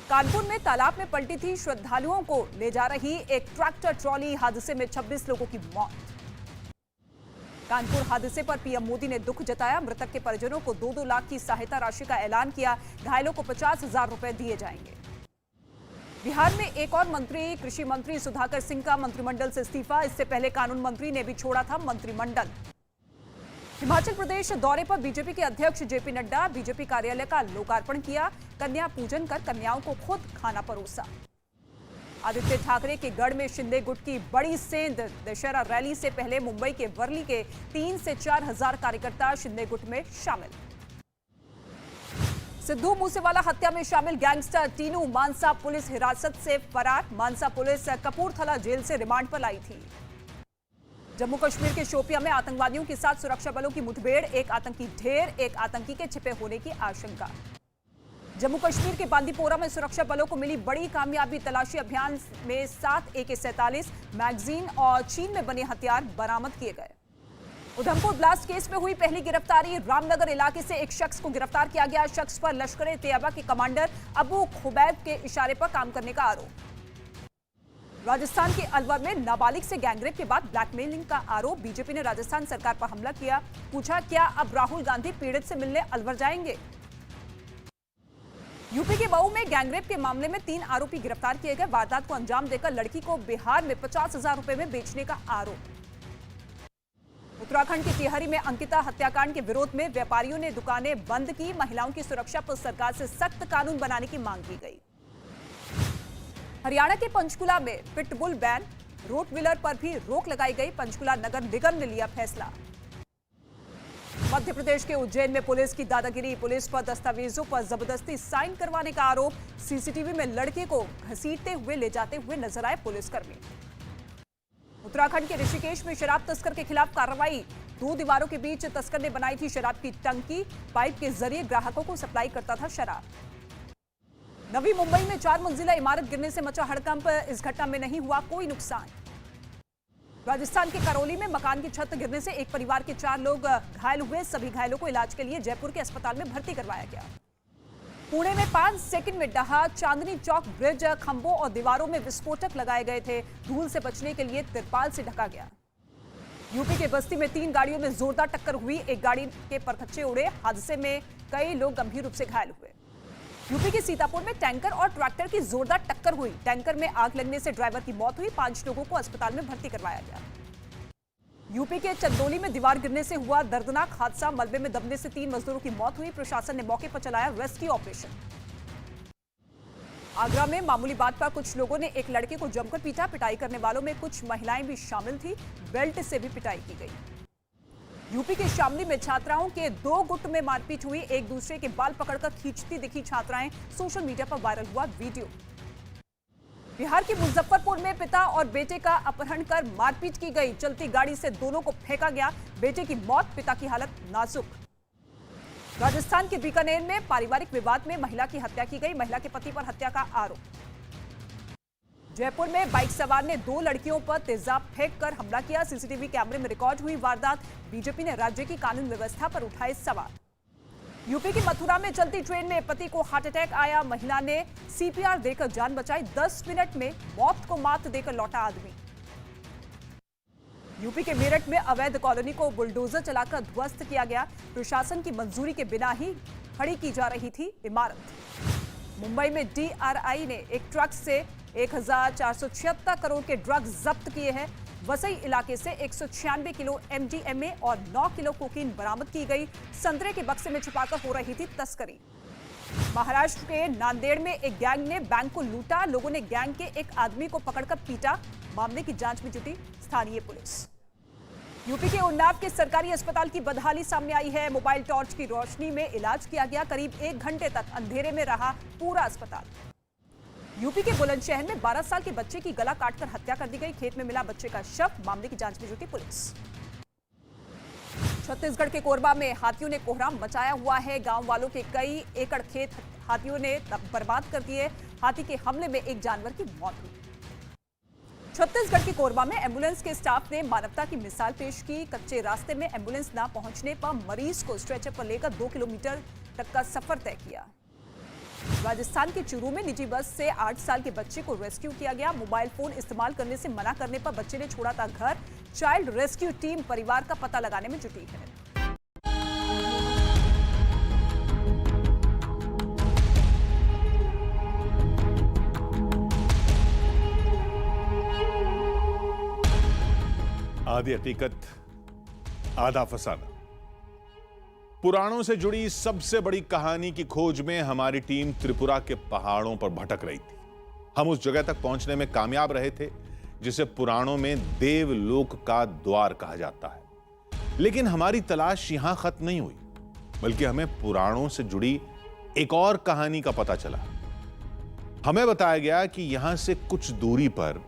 Speaker 6: कानपुर में तालाब में पलटी थी श्रद्धालुओं को ले जा रही एक ट्रैक्टर ट्रॉली, हादसे में 26 लोगों की मौत। कानपुर हादसे पर पीएम मोदी ने दुख जताया, मृतक के परिजनों को 2-2 लाख की सहायता राशि का ऐलान किया, घायलों को 50,000 रुपए दिए जाएंगे। बिहार में एक और मंत्री, कृषि मंत्री सुधाकर सिंह का मंत्रिमंडल से इस्तीफा, इससे पहले कानून मंत्री ने भी छोड़ा था मंत्रिमंडल। हिमाचल प्रदेश दौरे पर बीजेपी के अध्यक्ष जेपी नड्डा, बीजेपी कार्यालय का लोकार्पण किया, कन्या पूजन कर कन्याओं को खुद खाना परोसा। आदित्य ठाकरे के गढ़ में शिंदे गुट की बड़ी सेंध, दशहरा रैली से पहले मुंबई के वर्ली के 3 से 4 हजार कार्यकर्ता शिंदे गुट में शामिल। सिद्धू मूसेवाला हत्या में शामिल गैंगस्टर टीनू मानसा पुलिस हिरासत से फरार, मानसा पुलिस कपूरथला जेल से रिमांड पर लाई थी। जम्मू कश्मीर के शोपियां में आतंकवादियों के साथ सुरक्षा बलों की मुठभेड़, एक आतंकी ढेर, एक आतंकी के छिपे होने की आशंका। जम्मू कश्मीर के बांदीपोरा में सुरक्षा बलों को मिली बड़ी कामयाबी, तलाशी अभियान में 7 AK-47 मैगजीन और चीन में बने हथियार बरामद किए गए। उधमपुर ब्लास्ट केस में हुई पहली गिरफ्तारी, रामनगर इलाके से एक शख्स को गिरफ्तार किया गया। शख्स पर लश्कर-ए-तैयबा के कमांडर अबू खुबैब के इशारे पर काम करने का आरोप। राजस्थान के अलवर में नाबालिग से गैंगरेप के बाद ब्लैकमेलिंग का आरोप, बीजेपी ने राजस्थान सरकार पर हमला किया। पूछा, क्या अब राहुल गांधी पीड़ित से मिलने अलवर जाएंगे? यूपी के मऊ में गैंगरेप के मामले में 3 आरोपी गिरफ्तार किए गए। वारदात को अंजाम देकर लड़की को बिहार में 50,000 रुपए में बेचने का आरोप। उत्तराखंड के टिहरी में अंकिता हत्याकांड के विरोध में व्यापारियों ने दुकानें बंद की। महिलाओं की सुरक्षा पर सरकार से सख्त कानून बनाने की मांग की गई। हरियाणा के पंचकुला में पिटबुल बैन, रोटविलर पर भी रोक लगाई गई। पंचकुला नगर निगम ने लिया फैसला। मध्य प्रदेश के उज्जैन में पुलिस की दादागिरी, पुलिस पर दस्तावेजों पर जबरदस्ती साइन करवाने का आरोप। सीसीटीवी में लड़के को घसीटते हुए ले जाते हुए नजर आए पुलिसकर्मी। उत्तराखंड के ऋषिकेश में शराब तस्कर के खिलाफ कार्रवाई। 2 दीवारों के बीच तस्कर ने बनाई थी शराब की टंकी, पाइप के जरिए ग्राहकों को सप्लाई करता था शराब। नवी मुंबई में 4 मंजिला इमारत गिरने से मचा हड़कंप, इस घटना में नहीं हुआ कोई नुकसान। राजस्थान के करौली में मकान की छत गिरने से एक परिवार के 4 लोग घायल हुए। सभी घायलों को इलाज के लिए जयपुर के अस्पताल में भर्ती करवाया गया। पुणे में 5 सेकंड में ढहा चांदनी चौक ब्रिज, खंभों और दीवारों में विस्फोटक लगाए गए थे। धूल से बचने के लिए तिरपाल से ढका गया। यूपी के बस्ती में 3 गाड़ियों में जोरदार टक्कर हुई, एक गाड़ी के परखच्चे उड़े। हादसे में कई लोग गंभीर रूप से घायल हुए। यूपी के सीतापुर में टैंकर और ट्रैक्टर की जोरदार टक्कर हुई। टैंकर में आग लगने से ड्राइवर की मौत हुई। 5 लोगों को अस्पताल में भर्ती करवाया गया। यूपी के चंदौली में दीवार गिरने से हुआ दर्दनाक हादसा, मलबे में दबने से 3 मजदूरों की मौत हुई। प्रशासन ने मौके पर चलाया रेस्क्यू ऑपरेशन। आगरा में मामूली बात पर कुछ लोगों ने एक लड़के को जमकर पीटा। पिटाई करने वालों में कुछ महिलाएं भी शामिल थी। बेल्ट से भी पिटाई की गई। यूपी के शामली में छात्राओं के 2 गुट में मारपीट हुई। एक दूसरे के बाल पकड़कर खींचती दिखी छात्राएं, सोशल मीडिया पर वायरल हुआ वीडियो। बिहार के मुजफ्फरपुर में पिता और बेटे का अपहरण कर मारपीट की गई। चलती गाड़ी से दोनों को फेंका गया। बेटे की मौत, पिता की हालत नाजुक। राजस्थान के बीकानेर में पारिवारिक विवाद में महिला की हत्या की गई। महिला के पति पर हत्या का आरोप। जयपुर में बाइक सवार ने 2 लड़कियों पर तेजाब फेंककर हमला किया। सीसीटीवी कैमरे में रिकॉर्ड हुई वारदात। बीजेपी ने राज्य की कानून व्यवस्था पर उठाए सवाल। यूपी की मथुरा में चलती ट्रेन में पति को हार्ट अटैक आया। महिला ने सीपीआर देकर जान बचाई। 10 मिनट में मौत को मात देकर लौटा आदमी। यूपी के मेरठ में अवैध कॉलोनी को बुलडोजर चलाकर ध्वस्त किया गया। प्रशासन की मंजूरी के बिना ही खड़ी की जा रही थी इमारत। मुंबई में DRI ने एक ट्रक से 1476 करोड़ के ड्रग्स जब्त किए हैं। वसई इलाके से 196 किलो MDMA और 9 किलो कोकीन बरामद की गई। संतरे के बक्से में छुपाकर हो रही थी तस्करी। महाराष्ट्र के नांदेड़ में एक गैंग ने बैंक को लूटा। लोगों ने गैंग के एक आदमी को पकड़कर पीटा। मामले की जांच में जुटी स्थानीय पुलिस। यूपी के उन्नाव के सरकारी अस्पताल की बदहाली सामने आई है। मोबाइल टॉर्च की रोशनी में इलाज किया गया। करीब 1 घंटे तक अंधेरे में रहा पूरा अस्पताल। यूपी के बुलंदशहर में 12 साल के बच्चे की गला काटकर हत्या कर दी गई। खेत में मिला बच्चे का शव। मामले की जांच में जुटी पुलिस। छत्तीसगढ़ के कोरबा में हाथियों ने कोहराम मचाया हुआ है। गांव वालों के कई एकड़ खेत हाथियों ने बर्बाद कर दिए। हाथी के हमले में एक जानवर की मौत हुई। छत्तीसगढ़ के कोरबा में एम्बुलेंस के स्टाफ ने मानवता की मिसाल पेश की। कच्चे रास्ते में एम्बुलेंस न पहुंचने पर मरीज को स्ट्रेचर पर लेकर 2 किलोमीटर तक का सफर तय किया। राजस्थान के चूरू में निजी बस से 8 साल के बच्चे को रेस्क्यू किया गया। मोबाइल फोन इस्तेमाल करने से मना करने पर बच्चे ने छोड़ा था घर। चाइल्ड रेस्क्यू टीम परिवार का पता लगाने में जुटी है।
Speaker 1: आधी हकीकत आधा फसाना। पुराणों से जुड़ी सबसे बड़ी कहानी की खोज में हमारी टीम त्रिपुरा के पहाड़ों पर भटक रही थी। हम उस जगह तक पहुंचने में कामयाब रहे थे जिसे पुराणों में देवलोक का द्वार कहा जाता है। लेकिन हमारी तलाश यहां खत्म नहीं हुई, बल्कि हमें पुराणों से जुड़ी एक और कहानी का पता चला। हमें बताया गया कि यहां से कुछ दूरी पर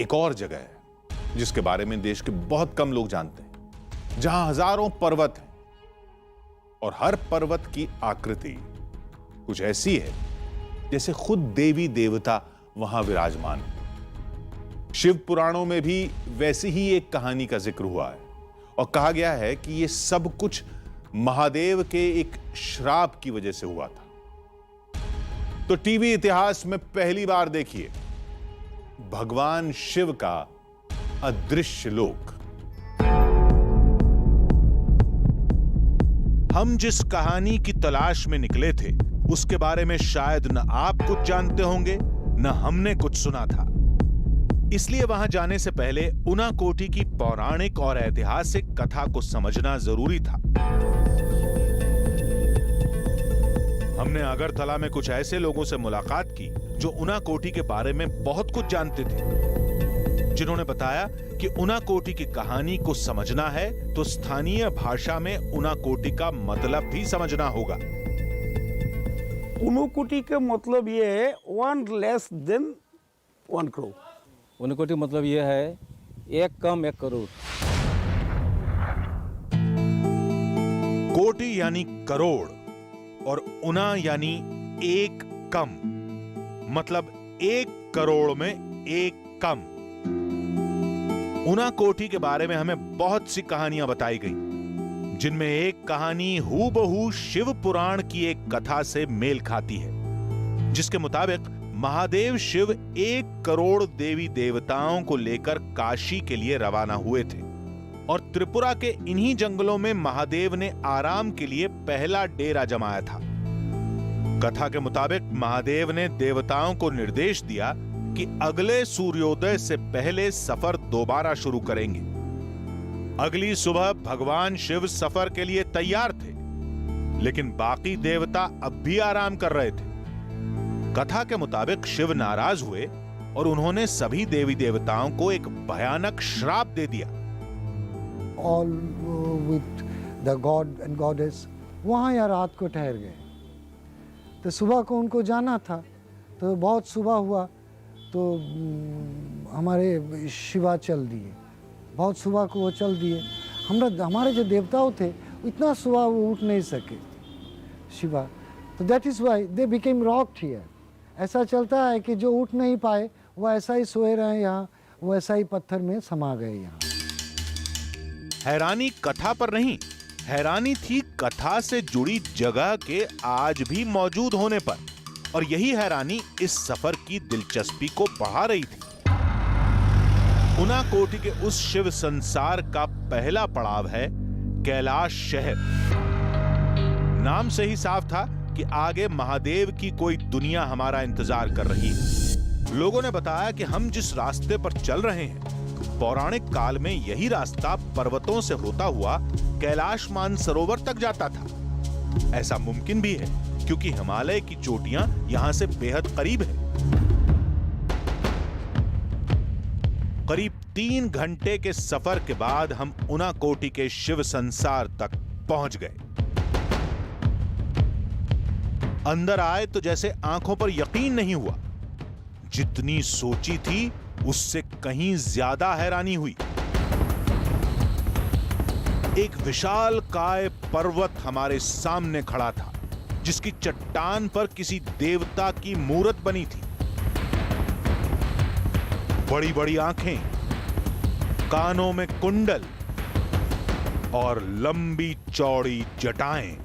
Speaker 1: एक और जगह है जिसके बारे में देश के बहुत कम लोग जानते हैं, जहां हजारों पर्वत हैं और हर पर्वत की आकृति कुछ ऐसी है जैसे खुद देवी देवता वहां विराजमान है। शिव पुराणों में भी वैसी ही एक कहानी का जिक्र हुआ है और कहा गया है कि यह सब कुछ महादेव के एक श्राप की वजह से हुआ था। तो टीवी इतिहास में पहली बार देखिए भगवान शिव का अदृश्य लोक।
Speaker 5: हम जिस कहानी की तलाश में निकले थे उसके बारे में शायद न आप कुछ जानते होंगे न हमने कुछ सुना था। इसलिए वहां जाने से पहले उनाकोटी की पौराणिक और ऐतिहासिक कथा को समझना जरूरी था। हमने अगरतला में कुछ ऐसे लोगों से मुलाकात की जो उनाकोटी के बारे में बहुत कुछ जानते थे, जिन्होंने बताया कि उनाकोटी की कहानी को समझना है तो स्थानीय भाषा में उनाकोटी का मतलब भी समझना होगा।
Speaker 7: उनकोटी का मतलब ये है 1 लेस देन 1 करोड़।
Speaker 8: उनकोटी मतलब ये है 1 कम 1 करोड़।
Speaker 5: कोटि यानी करोड़ और उना यानी 1 कम, मतलब 1 करोड़ में 1 कम। उनाकोटी के बारे में हमें बहुत सी कहानियां बताई गई, जिनमें एक कहानी हूबहू शिव पुराण की एक कथा से मेल खाती है, जिसके मुताबिक महादेव शिव 1 करोड़ देवी देवताओं को लेकर काशी के लिए रवाना हुए थे और त्रिपुरा के इन्हीं जंगलों में महादेव ने आराम के लिए पहला डेरा जमाया था। कथा के मुताबिक महादेव ने देवताओं को निर्देश दिया कि अगले सूर्योदय से पहले सफर दोबारा शुरू करेंगे। अगली सुबह भगवान शिव सफर के लिए तैयार थे, लेकिन बाकी देवता अब भी आराम कर रहे थे। कथा के मुताबिक शिव नाराज हुए और उन्होंने सभी देवी देवताओं को एक भयानक श्राप दे दिया।
Speaker 9: All with the god and goddess वहाँ या रात को ठहर गए। तो सुबह को उनको जाना था, तो बहुत सुबह हुआ तो हमारे शिवा चल दिए। बहुत सुबह को वो चल दिए। हमारे जो देवताओं थे इतना सुबह वो उठ नहीं सके शिवा, तो that is why they became rocked here. ऐसा चलता है कि जो उठ नहीं पाए वो ऐसा ही सोए रहे यहाँ, वो ऐसा ही पत्थर में समा गए यहाँ।
Speaker 5: हैरानी कथा पर नहीं, हैरानी थी कथा से जुड़ी जगह के आज भी मौजूद होने पर, और यही हैरानी इस सफर की दिलचस्पी को बढ़ा रही थी। उनाकोटी के उस शिव संसार का पहला पड़ाव है कैलाश शहर। नाम से ही साफ था कि आगे महादेव की कोई दुनिया हमारा इंतजार कर रही है। लोगों ने बताया कि हम जिस रास्ते पर चल रहे हैं, पौराणिक काल में यही रास्ता पर्वतों से होता हुआ कैलाश मानसरोवर तक जाता था। ऐसा मुमकिन भी है क्योंकि हिमालय की चोटियां यहां से बेहद करीब है। करीब 3 घंटे के सफर के बाद हम उनाकोटी के शिव संसार तक पहुंच गए। अंदर आए तो जैसे आंखों पर यकीन नहीं हुआ। जितनी सोची थी उससे कहीं ज्यादा हैरानी हुई। एक विशाल काय पर्वत हमारे सामने खड़ा था, जिसकी चट्टान पर किसी देवता की मूरत बनी थी। बड़ी बड़ी आंखें, कानों में कुंडल और लंबी चौड़ी जटाएं।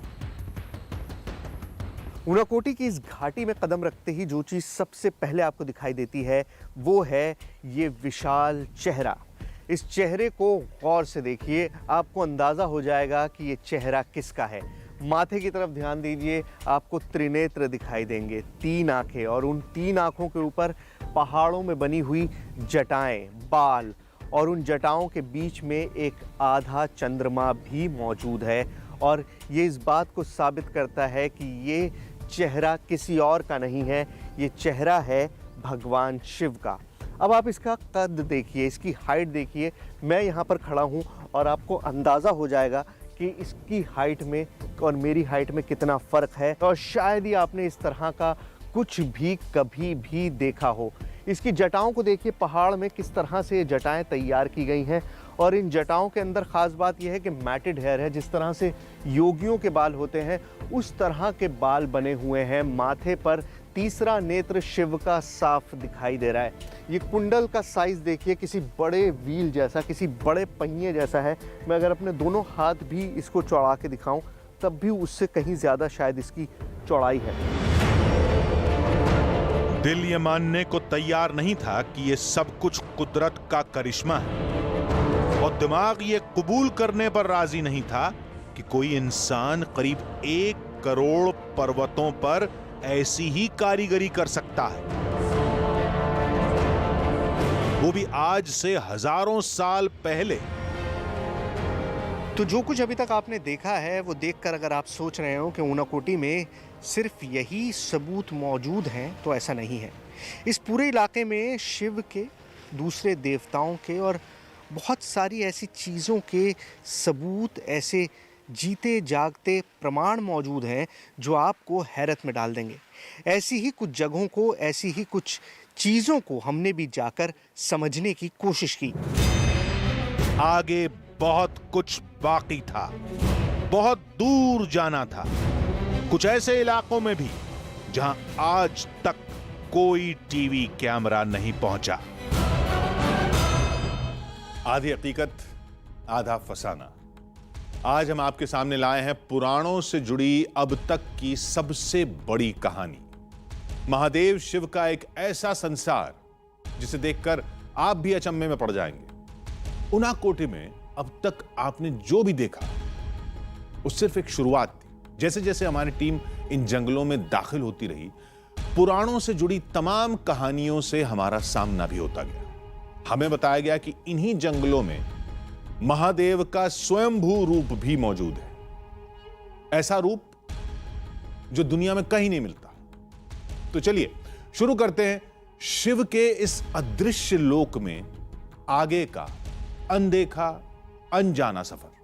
Speaker 2: उनाकोटी की इस घाटी में कदम रखते ही जो चीज़ सबसे पहले आपको दिखाई देती है वो है ये विशाल चेहरा। इस चेहरे को गौर से देखिए, आपको अंदाज़ा हो जाएगा कि ये चेहरा किसका है। माथे की तरफ ध्यान दीजिए, आपको त्रिनेत्र दिखाई देंगे, 3 आंखें, और उन 3 आंखों के ऊपर पहाड़ों में बनी हुई जटाएं, बाल, और उन जटाओं के बीच में एक आधा चंद्रमा भी मौजूद है। और ये इस बात को साबित करता है कि ये चेहरा किसी और का नहीं है, ये चेहरा है भगवान शिव का। अब आप इसका कद देखिए, इसकी हाइट देखिए। मैं यहाँ पर खड़ा हूँ और आपको अंदाज़ा हो जाएगा कि इसकी हाइट में और मेरी हाइट में कितना फ़र्क है, और शायद ही आपने इस तरह का कुछ भी कभी भी देखा हो। इसकी जटाओं को देखिए, पहाड़ में किस तरह से ये जटाएं तैयार की गई हैं। और इन जटाओं के अंदर ख़ास बात यह है कि मैटेड हेयर है। जिस तरह से योगियों के बाल होते हैं उस तरह के बाल बने हुए हैं। माथे पर तीसरा नेत्र शिव का साफ दिखाई दे रहा है। ये कुंडल का साइज़ देखिए, किसी बड़े व्हील जैसा, किसी बड़े पहिए जैसा है। मैं अगर अपने दोनों हाथ भी इसको चौड़ा के दिखाऊं तब भी उससे कहीं ज़्यादा शायद इसकी चौड़ाई है।
Speaker 5: दिल ये मानने को तैयार नहीं था कि ये सब कुछ कुदरत का करिश्मा है, और दिमाग ये कबूल करने पर राजी नहीं था कि कोई इंसान करीब 1 करोड़ पर्वतों पर ऐसी ही कारीगरी कर सकता है, वो भी आज से हजारों साल पहले।
Speaker 2: तो जो कुछ अभी तक आपने देखा है वो देखकर अगर आप सोच रहे हो कि ऊनाकोटी में सिर्फ यही सबूत मौजूद हैं, तो ऐसा नहीं है। इस पूरे इलाके में शिव के, दूसरे देवताओं के और बहुत सारी ऐसी चीज़ों के सबूत, ऐसे जीते जागते प्रमाण मौजूद हैं जो आपको हैरत में डाल देंगे। ऐसी ही कुछ जगहों को, ऐसी ही कुछ चीज़ों को हमने भी जाकर समझने की कोशिश की।
Speaker 5: आगे बहुत कुछ बाकी था, बहुत दूर जाना था, कुछ ऐसे इलाकों में भी जहां आज तक कोई टीवी कैमरा नहीं पहुंचा।
Speaker 1: आधी हकीकत आधा फसाना। आज हम आपके सामने लाए हैं पुराणों से जुड़ी अब तक की सबसे बड़ी कहानी। महादेव शिव का एक ऐसा संसार जिसे देखकर आप भी अचंभे में पड़ जाएंगे। ऊनाकोटी में अब तक आपने जो भी देखा वो सिर्फ एक शुरुआत थी। जैसे जैसे हमारी टीम इन जंगलों में दाखिल होती रही, पुराणों से जुड़ी तमाम कहानियों से हमारा सामना भी होता गया। हमें बताया गया कि इन्हीं जंगलों में महादेव का स्वयंभू रूप भी मौजूद है, ऐसा रूप जो दुनिया में कहीं नहीं मिलता। तो चलिए शुरू करते हैं शिव के इस अदृश्य लोक में आगे का अनदेखा, अनजाना सफर।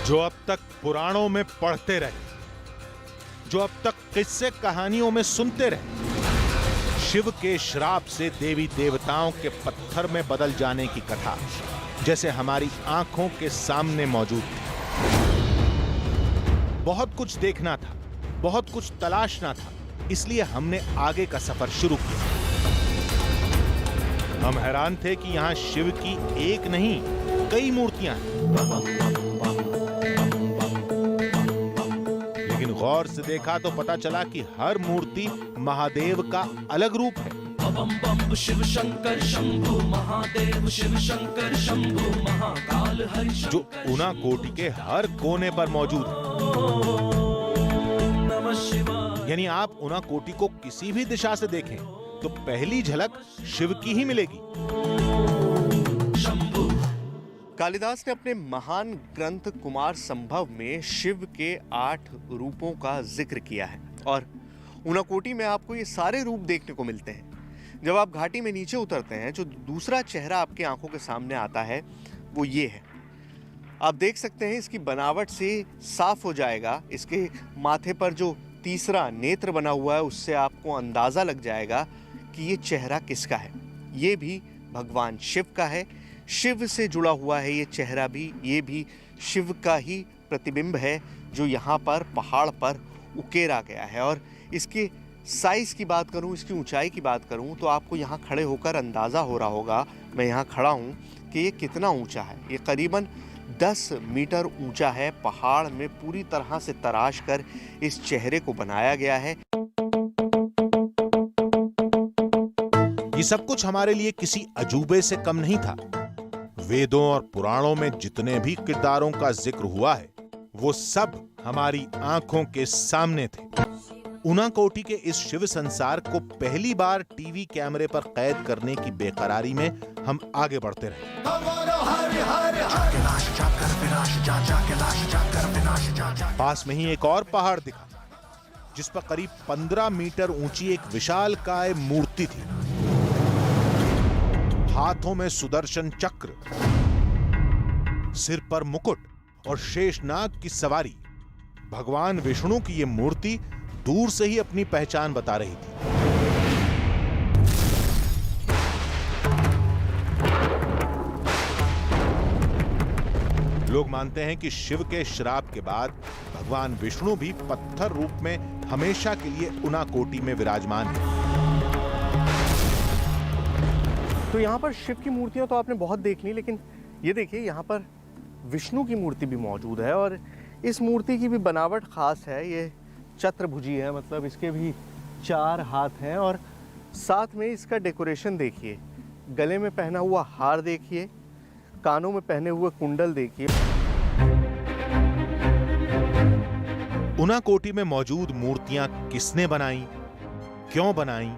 Speaker 5: जो अब तक पुराणों में पढ़ते रहे, जो अब तक किस्से कहानियों में सुनते रहे, शिव के श्राप से देवी देवताओं के पत्थर में बदल जाने की कथा जैसे हमारी आंखों के सामने मौजूद थी। बहुत कुछ देखना था, बहुत कुछ तलाशना था, इसलिए हमने आगे का सफर शुरू किया। हम हैरान थे कि यहां शिव की एक नहीं कई मूर्तियां हैं, लेकिन गौर से देखा तो पता चला कि हर मूर्ति महादेव का अलग रूप है।
Speaker 4: शिव शंकर शंभु महादेव, शिव शंकर शंभु महाकाल हरि,
Speaker 5: जो ऊनाकोटी के हर कोने पर मौजूद है। यानी आप ऊनाकोटी को किसी भी दिशा से देखें तो पहली झलक शिव की ही मिलेगी।
Speaker 2: कालिदास ने अपने महान ग्रंथ कुमार संभव में शिव के 8 रूपों का जिक्र किया है, और ऊनाकोटी में आपको ये सारे रूप देखने को मिलते हैं। जब आप घाटी में नीचे उतरते हैं, जो दूसरा चेहरा आपकी आंखों के सामने आता है वो ये है। आप देख सकते हैं इसकी बनावट से साफ हो जाएगा, इसके माथे पर जो तीसरा नेत्र बना हुआ है उससे आपको अंदाज़ा लग जाएगा कि ये चेहरा किसका है। ये भी भगवान शिव का है, शिव से जुड़ा हुआ है ये चेहरा भी। ये भी शिव का ही प्रतिबिंब है जो यहाँ पर पहाड़ पर उकेरा गया है। और इसके साइज़ की बात करूँ, इसकी ऊंचाई की बात करूँ तो आपको यहाँ खड़े होकर अंदाज़ा हो रहा होगा, मैं यहाँ खड़ा हूँ, कि ये कितना ऊंचा है। ये करीबन 10 मीटर ऊंचा है। पहाड़ में पूरी तरह से तराश कर इस चेहरे को बनाया गया है।
Speaker 5: ये सब कुछ हमारे लिए किसी अजूबे से कम नहीं था। वेदों और पुराणों में जितने भी किरदारों का जिक्र हुआ है वो सब हमारी आंखों के सामने थे। ऊनाकोटी के इस शिव संसार को पहली बार टीवी कैमरे पर कैद करने की बेकरारी में हम आगे बढ़ते रहे। पास में ही एक और पहाड़ दिखा जिस पर करीब 15 मीटर ऊंची एक विशालकाय मूर्ति थी। हाथों में सुदर्शन चक्र, सिर पर मुकुट और शेषनाग की सवारी। भगवान विष्णु की यह मूर्ति दूर से ही अपनी पहचान बता रही थी। लोग मानते हैं कि शिव के श्राप के बाद भगवान विष्णु भी पत्थर रूप में हमेशा के लिए उनाकोटी में विराजमान है।
Speaker 2: तो यहाँ पर शिव की मूर्तियां तो आपने बहुत देख ली, लेकिन ये देखिए यहाँ पर विष्णु की मूर्ति भी मौजूद है और इस मूर्ति की भी बनावट खास है। ये चतुर्भुजी है, मतलब इसके भी 4 हाथ हैं और साथ में इसका डेकोरेशन देखिए। गले में पहना हुआ हार देखिए, कानों में पहने हुए कुंडल देखिए।
Speaker 5: उनाकोटी में मौजूद मूर्तियां किसने बनाई, क्यों बनाई,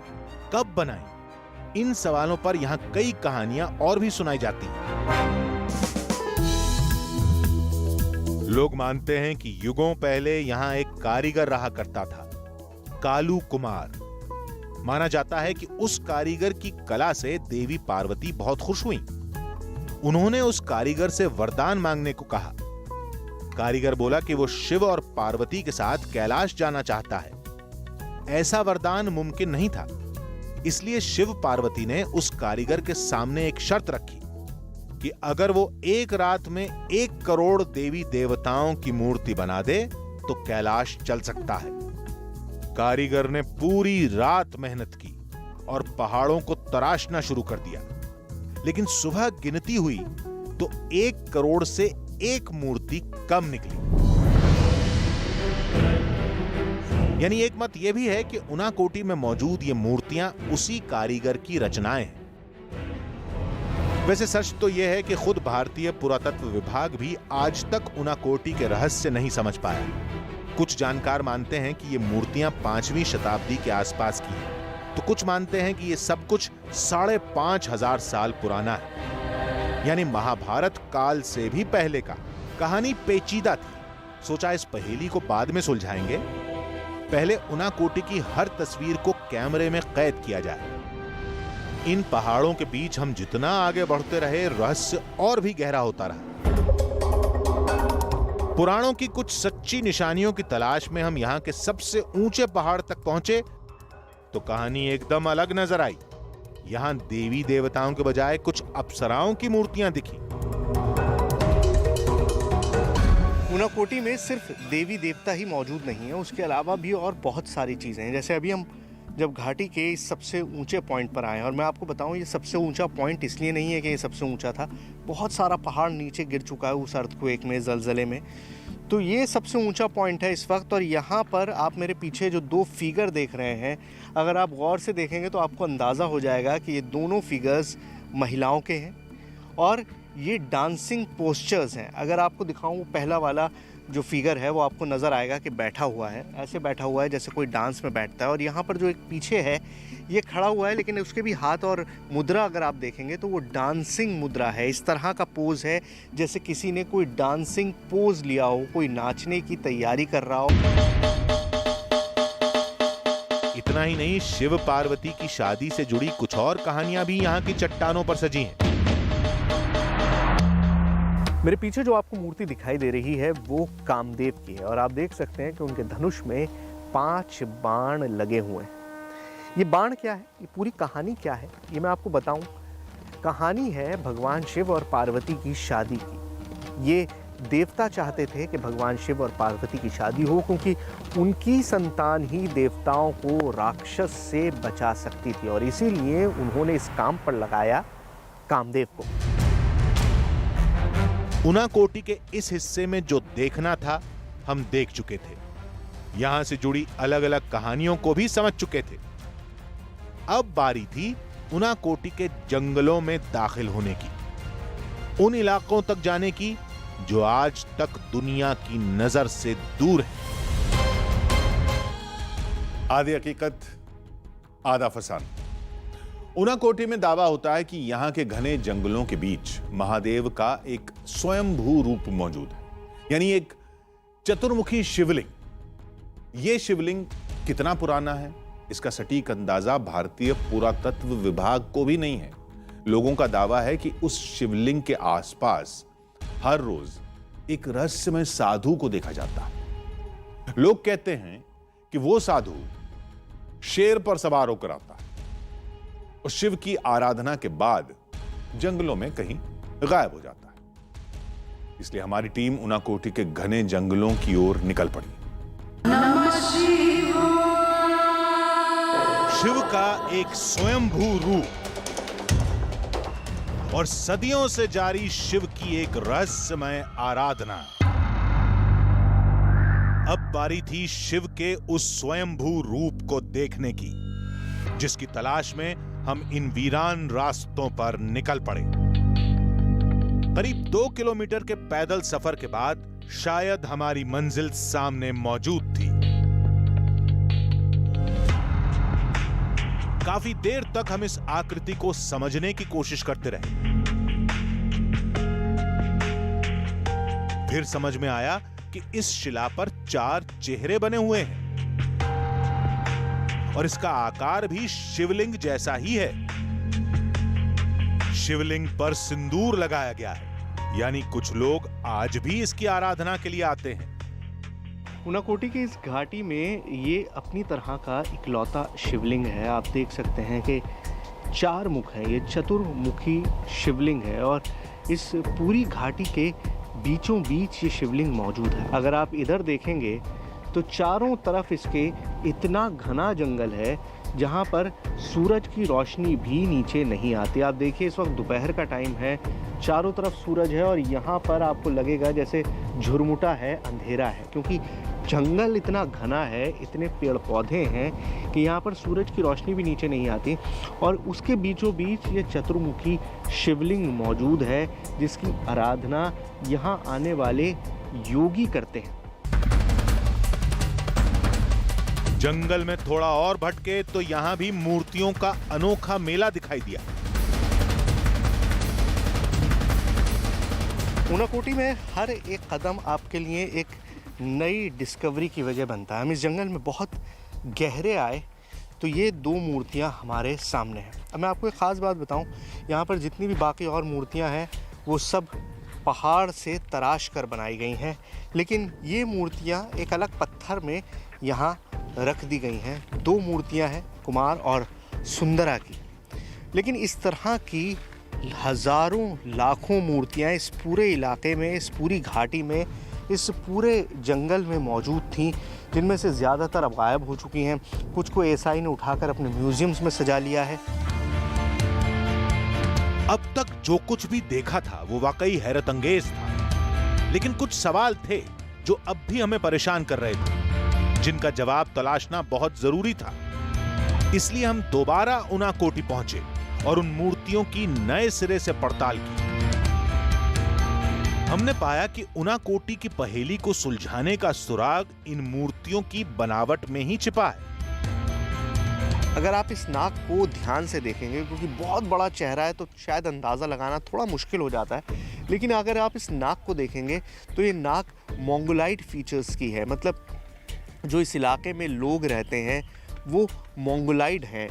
Speaker 5: कब बनाई, इन सवालों पर यहां कई कहानियां और भी सुनाई जाती हैं। लोग मानते हैं कि युगों पहले यहां एक कारीगर रहा करता था, कालू कुमार। माना जाता है कि उस कारीगर की कला से देवी पार्वती बहुत खुश हुई। उन्होंने उस कारीगर से वरदान मांगने को कहा। कारीगर बोला कि वो शिव और पार्वती के साथ कैलाश जाना चाहता है। ऐसा वरदान मुमकिन नहीं था, इसलिए शिव पार्वती ने उस कारीगर के सामने एक शर्त रखी कि अगर वो एक रात में 1 करोड़ देवी देवताओं की मूर्ति बना दे तो कैलाश चल सकता है। कारीगर ने पूरी रात मेहनत की और पहाड़ों को तराशना शुरू कर दिया, लेकिन सुबह गिनती हुई तो 1 करोड़ से 1 मूर्ति कम निकली। यानी एक मत यह भी है कि उनाकोटी में मौजूद ये मूर्तियां उसी कारीगर की रचनाएं हैं। वैसे सच तो यह है कि खुद भारतीय पुरातत्व विभाग भी आज तक उनाकोटी के रहस्य नहीं समझ पाया। कुछ जानकार मानते हैं कि ये मूर्तियां 5वीं शताब्दी के आसपास की हैं, तो कुछ मानते हैं कि ये सब कुछ 5,500 साल पुराना है, यानी महाभारत काल से भी पहले का। कहानी पेचीदा थी, सोचा इस पहेली को बाद में सुलझाएंगे। पहले उनाकोटी की हर तस्वीर को कैमरे में कैद किया जाए। इन पहाड़ों के बीच हम जितना आगे बढ़ते रहे, रहस्य और भी गहरा होता रहा। पुराणों की कुछ सच्ची निशानियों की तलाश में हम यहां के सबसे ऊंचे पहाड़ तक पहुंचे तो कहानी एकदम अलग नजर आई। यहां देवी देवताओं के बजाय कुछ अप्सराओं की मूर्तियां दिखी।
Speaker 2: उनाकोटी में सिर्फ देवी देवता ही मौजूद नहीं है, उसके अलावा भी और बहुत सारी चीज़ें हैं। जैसे अभी हम जब घाटी के इस सबसे ऊंचे पॉइंट पर आए, और मैं आपको बताऊं ये सबसे ऊंचा पॉइंट इसलिए नहीं है कि ये सबसे ऊंचा था, बहुत सारा पहाड़ नीचे गिर चुका है उस अर्थक्वेक में, ज़लज़ले में। तो ये सबसे ऊंचा पॉइंट है इस वक्त। और यहाँ पर आप मेरे पीछे जो 2 फिगर देख रहे हैं, अगर आप गौर से देखेंगे तो आपको अंदाज़ा हो जाएगा कि ये दोनों फिगर्स महिलाओं के हैं और ये डांसिंग पोस्चर्स हैं। अगर आपको दिखाऊं, पहला वाला जो फिगर है वो आपको नज़र आएगा कि बैठा हुआ है, ऐसे बैठा हुआ है जैसे कोई डांस में बैठता है। और यहाँ पर जो एक पीछे है ये खड़ा हुआ है, लेकिन उसके भी हाथ और मुद्रा अगर आप देखेंगे तो वो डांसिंग मुद्रा है। इस तरह का पोज है जैसे किसी ने कोई डांसिंग पोज लिया हो, कोई नाचने की तैयारी कर रहा हो।
Speaker 5: इतना ही नहीं, शिव पार्वती की शादी से जुड़ी कुछ और कहानियां भी यहाँ की चट्टानों पर सजी हैं।
Speaker 2: मेरे पीछे जो आपको मूर्ति दिखाई दे रही है वो कामदेव की है और आप देख सकते हैं कि उनके धनुष में 5 बाण लगे हुए हैं। ये बाण क्या है, ये पूरी कहानी क्या है, ये मैं आपको बताऊं। कहानी है भगवान शिव और पार्वती की शादी की। ये देवता चाहते थे कि भगवान शिव और पार्वती की शादी हो, क्योंकि उनकी संतान ही देवताओं को राक्षस से बचा सकती थी, और इसीलिए उन्होंने इस काम पर लगाया कामदेव को।
Speaker 5: उनाकोटी के इस हिस्से में जो देखना था हम देख चुके थे। यहां से जुड़ी अलग अलग कहानियों को भी समझ चुके थे। अब बारी थी उनाकोटी के जंगलों में दाखिल होने की, उन इलाकों तक जाने की जो आज तक दुनिया की नजर से दूर है।
Speaker 1: आधी हकीकत आधा फसान। उनाकोटी में दावा होता है कि यहां के घने जंगलों के बीच महादेव का एक स्वयंभू रूप मौजूद है, यानी एक चतुर्मुखी शिवलिंग। यह शिवलिंग कितना पुराना है इसका सटीक अंदाजा भारतीय पुरातत्व विभाग को भी नहीं है। लोगों का दावा है कि उस शिवलिंग के आसपास हर रोज एक रहस्यमय साधु को देखा जाता है। लोग कहते हैं कि वो साधु शेर पर सवार होकर आता है और शिव की आराधना के बाद जंगलों में कहीं गायब हो जाता है। इसलिए हमारी टीम उनाकोटी के घने जंगलों की ओर निकल पड़ी।
Speaker 5: शिव का एक स्वयंभू रूप और सदियों से जारी शिव की एक रहस्यमय आराधना। अब बारी थी शिव के उस स्वयंभू रूप को देखने की, जिसकी तलाश में हम इन वीरान रास्तों पर निकल पड़े। करीब 2 किलोमीटर के पैदल सफर के बाद शायद हमारी मंजिल सामने मौजूद थी। काफी देर तक हम इस आकृति को समझने की कोशिश करते रहे। फिर समझ में आया कि इस शिला पर 4 चेहरे बने हुए हैं और इसका आकार भी शिवलिंग जैसा ही है। शिवलिंग पर सिंदूर लगाया गया है, यानी कुछ लोग आज भी इसकी आराधना के लिए आते हैं।
Speaker 2: उनाकोटी की इस घाटी में ये अपनी तरह का इकलौता शिवलिंग है। आप देख सकते हैं कि 4 मुख है, ये चतुर्मुखी शिवलिंग है और इस पूरी घाटी के बीचों बीच ये शिवलिंग मौजूद है। अगर आप इधर देखेंगे तो चारों तरफ इसके इतना घना जंगल है जहाँ पर सूरज की रोशनी भी नीचे नहीं आती। आप देखिए इस वक्त दोपहर का टाइम है, चारों तरफ सूरज है और यहाँ पर आपको लगेगा जैसे झुरमुटा है, अंधेरा है, क्योंकि जंगल इतना घना है, इतने पेड़ पौधे हैं कि यहाँ पर सूरज की रोशनी भी नीचे नहीं आती। और उसके बीचों बीच ये चतुर्मुखी शिवलिंग मौजूद है, जिसकी आराधना यहाँ आने वाले योगी करते हैं।
Speaker 5: जंगल में थोड़ा और भटके तो यहां भी मूर्तियों का अनोखा मेला दिखाई दिया।
Speaker 2: उनाकोटी में हर एक कदम आपके लिए एक नई डिस्कवरी की वजह बनता है। हम इस जंगल में बहुत गहरे आए तो ये 2 मूर्तियां हमारे सामने हैं। अब मैं आपको एक ख़ास बात बताऊं, यहाँ पर जितनी भी बाकी और मूर्तियां हैं वो सब पहाड़ से तराश कर बनाई गई हैं, लेकिन ये मूर्तियां एक अलग पत्थर में यहाँ रख दी गई हैं। 2 मूर्तियां हैं, कुमार और सुंदरा की। लेकिन इस तरह की हज़ारों लाखों मूर्तियां इस पूरे इलाके में, इस पूरी घाटी में, इस पूरे जंगल में मौजूद थीं, जिनमें से ज़्यादातर अब गायब हो चुकी हैं। कुछ को एएसआई ने उठाकर अपने म्यूजियम्स में सजा लिया है।
Speaker 5: अब तक जो कुछ भी देखा था वो वाकई हैरत अंगेज था, लेकिन कुछ सवाल थे जो अब भी हमें परेशान कर रहे थे, जिनका जवाब तलाशना बहुत जरूरी था। इसलिए हम दोबारा उनाकोटी पहुंचे और उन मूर्तियों की नए सिरे से पड़ताल की। हमने पाया कि उनाकोटी की पहेली को सुलझाने का सुराग इन मूर्तियों की बनावट में ही छिपा है।
Speaker 2: अगर आप इस नाक को ध्यान से देखेंगे, क्योंकि बहुत बड़ा चेहरा है तो शायद अंदाज़ा लगाना थोड़ा मुश्किल हो जाता है, लेकिन अगर आप इस नाक को देखेंगे तो ये नाक मोंगोलाइड फीचर्स की है। मतलब जो इस इलाके में लोग रहते हैं वो मोंगोलाइड हैं,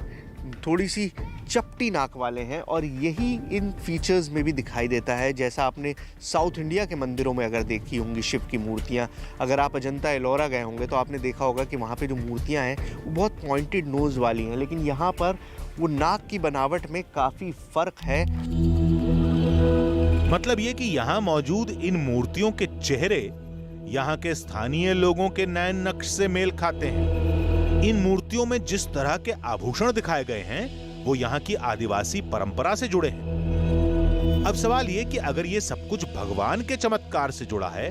Speaker 2: थोड़ी सी चपटी नाक वाले हैं, और यही इन फीचर्स में भी दिखाई देता है। जैसा आपने साउथ इंडिया के मंदिरों में अगर देखी होंगी शिव की मूर्तियां, अगर आप अजंता एलोरा गए होंगे तो आपने देखा होगा कि वहाँ पे जो मूर्तियां हैं वो बहुत पॉइंटेड नोज़ वाली हैं, लेकिन यहाँ पर वो नाक की बनावट में काफ़ी फ़र्क है।
Speaker 5: मतलब ये कि यहाँ मौजूद इन मूर्तियों के चेहरे यहाँ के स्थानीय लोगों के नयन नक्श से मेल खाते हैं। इन मूर्तियों में जिस तरह के आभूषण दिखाए गए हैं वो यहाँ की आदिवासी परंपरा से जुड़े हैं। अब सवाल ये कि अगर ये सब कुछ भगवान के चमत्कार से जुड़ा है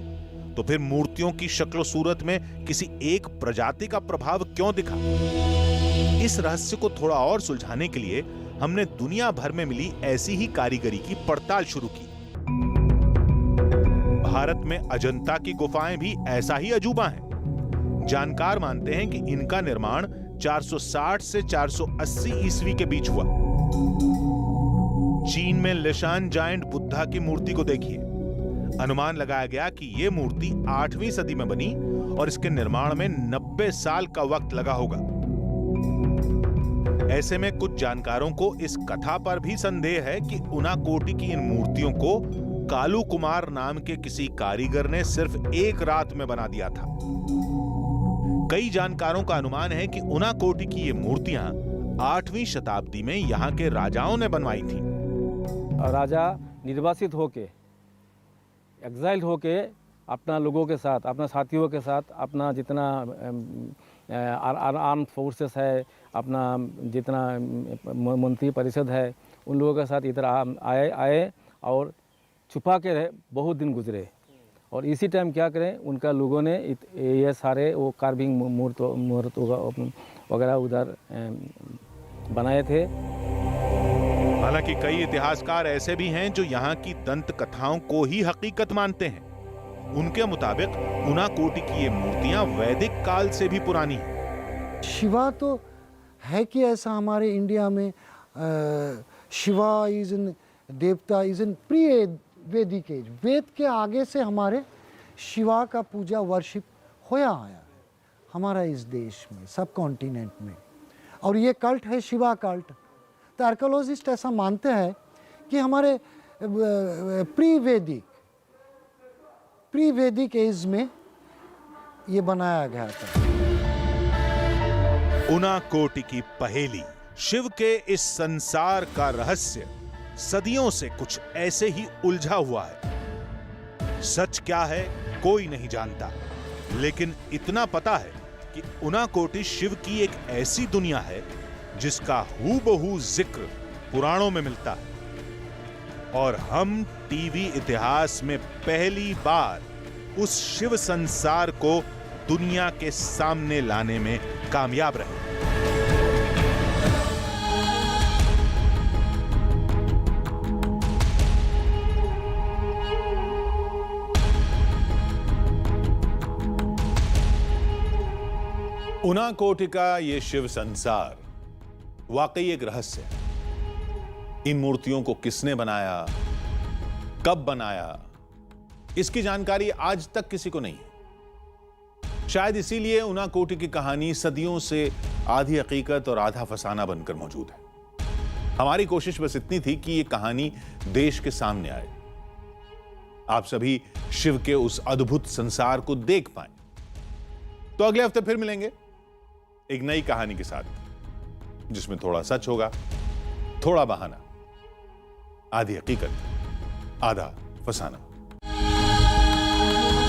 Speaker 5: तो फिर मूर्तियों की शक्ल सूरत में किसी एक प्रजाति का प्रभाव क्यों दिखा? इस रहस्य को थोड़ा और सुलझाने के लिए हमने दुनिया भर में मिली ऐसी ही कारीगरी की पड़ताल शुरू की। भारत में अजंता की गुफाएं भी ऐसा ही अजूबा हैं। जानकार मानते हैं कि इनका निर्माण 460 से 480 ईस्वी के बीच हुआ। चीन में लिशान जायंट बुद्धा की मूर्ति को देखिए। अनुमान लगाया गया कि यह मूर्ति 8वीं सदी में बनी और इसके निर्माण में 90 साल का वक्त लगा होगा। ऐसे में कुछ जानकारों को इस कथा पर भी संदेह है कि उनाकोटी की इन मूर्तियों को कालू कुमार नाम के किसी कारीगर ने सिर्फ एक रात में बना दिया था। कई जानकारों का अनुमान है कि उनाकोटी की ये मूर्तियां 8वीं शताब्दी में यहां के राजाओं ने बनवाई थी।
Speaker 8: राजा निर्वासित होके, एग्जाइल्ड होके अपना लोगों के साथ, अपना साथियों के साथ, अपना जितना आर्म फोर्सेस है, अपना जितना मंत्री परिषद है, उन लोगों के साथ इधर आए और छुपा के रहे। बहुत दिन गुजरे और इसी टाइम क्या करें, उनका लोगों ने ये सारे वो कार्विंग मूर्त वगैरह उधर बनाए थे।
Speaker 5: हालांकि कई इतिहासकार ऐसे भी हैं जो यहाँ की दंत कथाओं को ही हकीकत मानते हैं। उनके मुताबिक उनाकोटी की ये मूर्तियां वैदिक काल से भी पुरानी हैं।
Speaker 9: शिवा तो है कि ऐसा हमारे इंडिया में शिवा इज इन, देवता इज इन प्री वैदिक एज। वेद के आगे से हमारे शिवा का पूजा वर्शिप होया आया है हमारा इस देश में, सब कॉन्टिनेंट में, और ये कल्ट है शिवा कल्ट। तो आर्कियोलॉजिस्ट ऐसा मानते हैं कि हमारे प्री वैदिक एज में ये बनाया गया था।
Speaker 5: उनाकोटी की पहेली, शिव के इस संसार का रहस्य सदियों से कुछ ऐसे ही उलझा हुआ है। सच क्या है कोई नहीं जानता, लेकिन इतना पता है कि उनाकोटी शिव की एक ऐसी दुनिया है जिसका हूबहू जिक्र पुराणों में मिलता है और हम टीवी इतिहास में पहली बार उस शिव संसार को दुनिया के सामने लाने में कामयाब रहे।
Speaker 1: उनाकोटी का ये शिव संसार वाकई एक रहस्य है। इन मूर्तियों को किसने बनाया, कब बनाया, इसकी जानकारी आज तक किसी को नहीं है। शायद इसीलिए उनाकोटी की कहानी सदियों से आधी हकीकत और आधा फसाना बनकर मौजूद है। हमारी कोशिश बस इतनी थी कि यह कहानी देश के सामने आए, आप सभी शिव के उस अद्भुत संसार को देख पाएं। तो अगले हफ्ते फिर मिलेंगे एक नई कहानी के साथ, जिसमें थोड़ा सच होगा, थोड़ा बहाना, आधी हकीकत, आधा फसाना।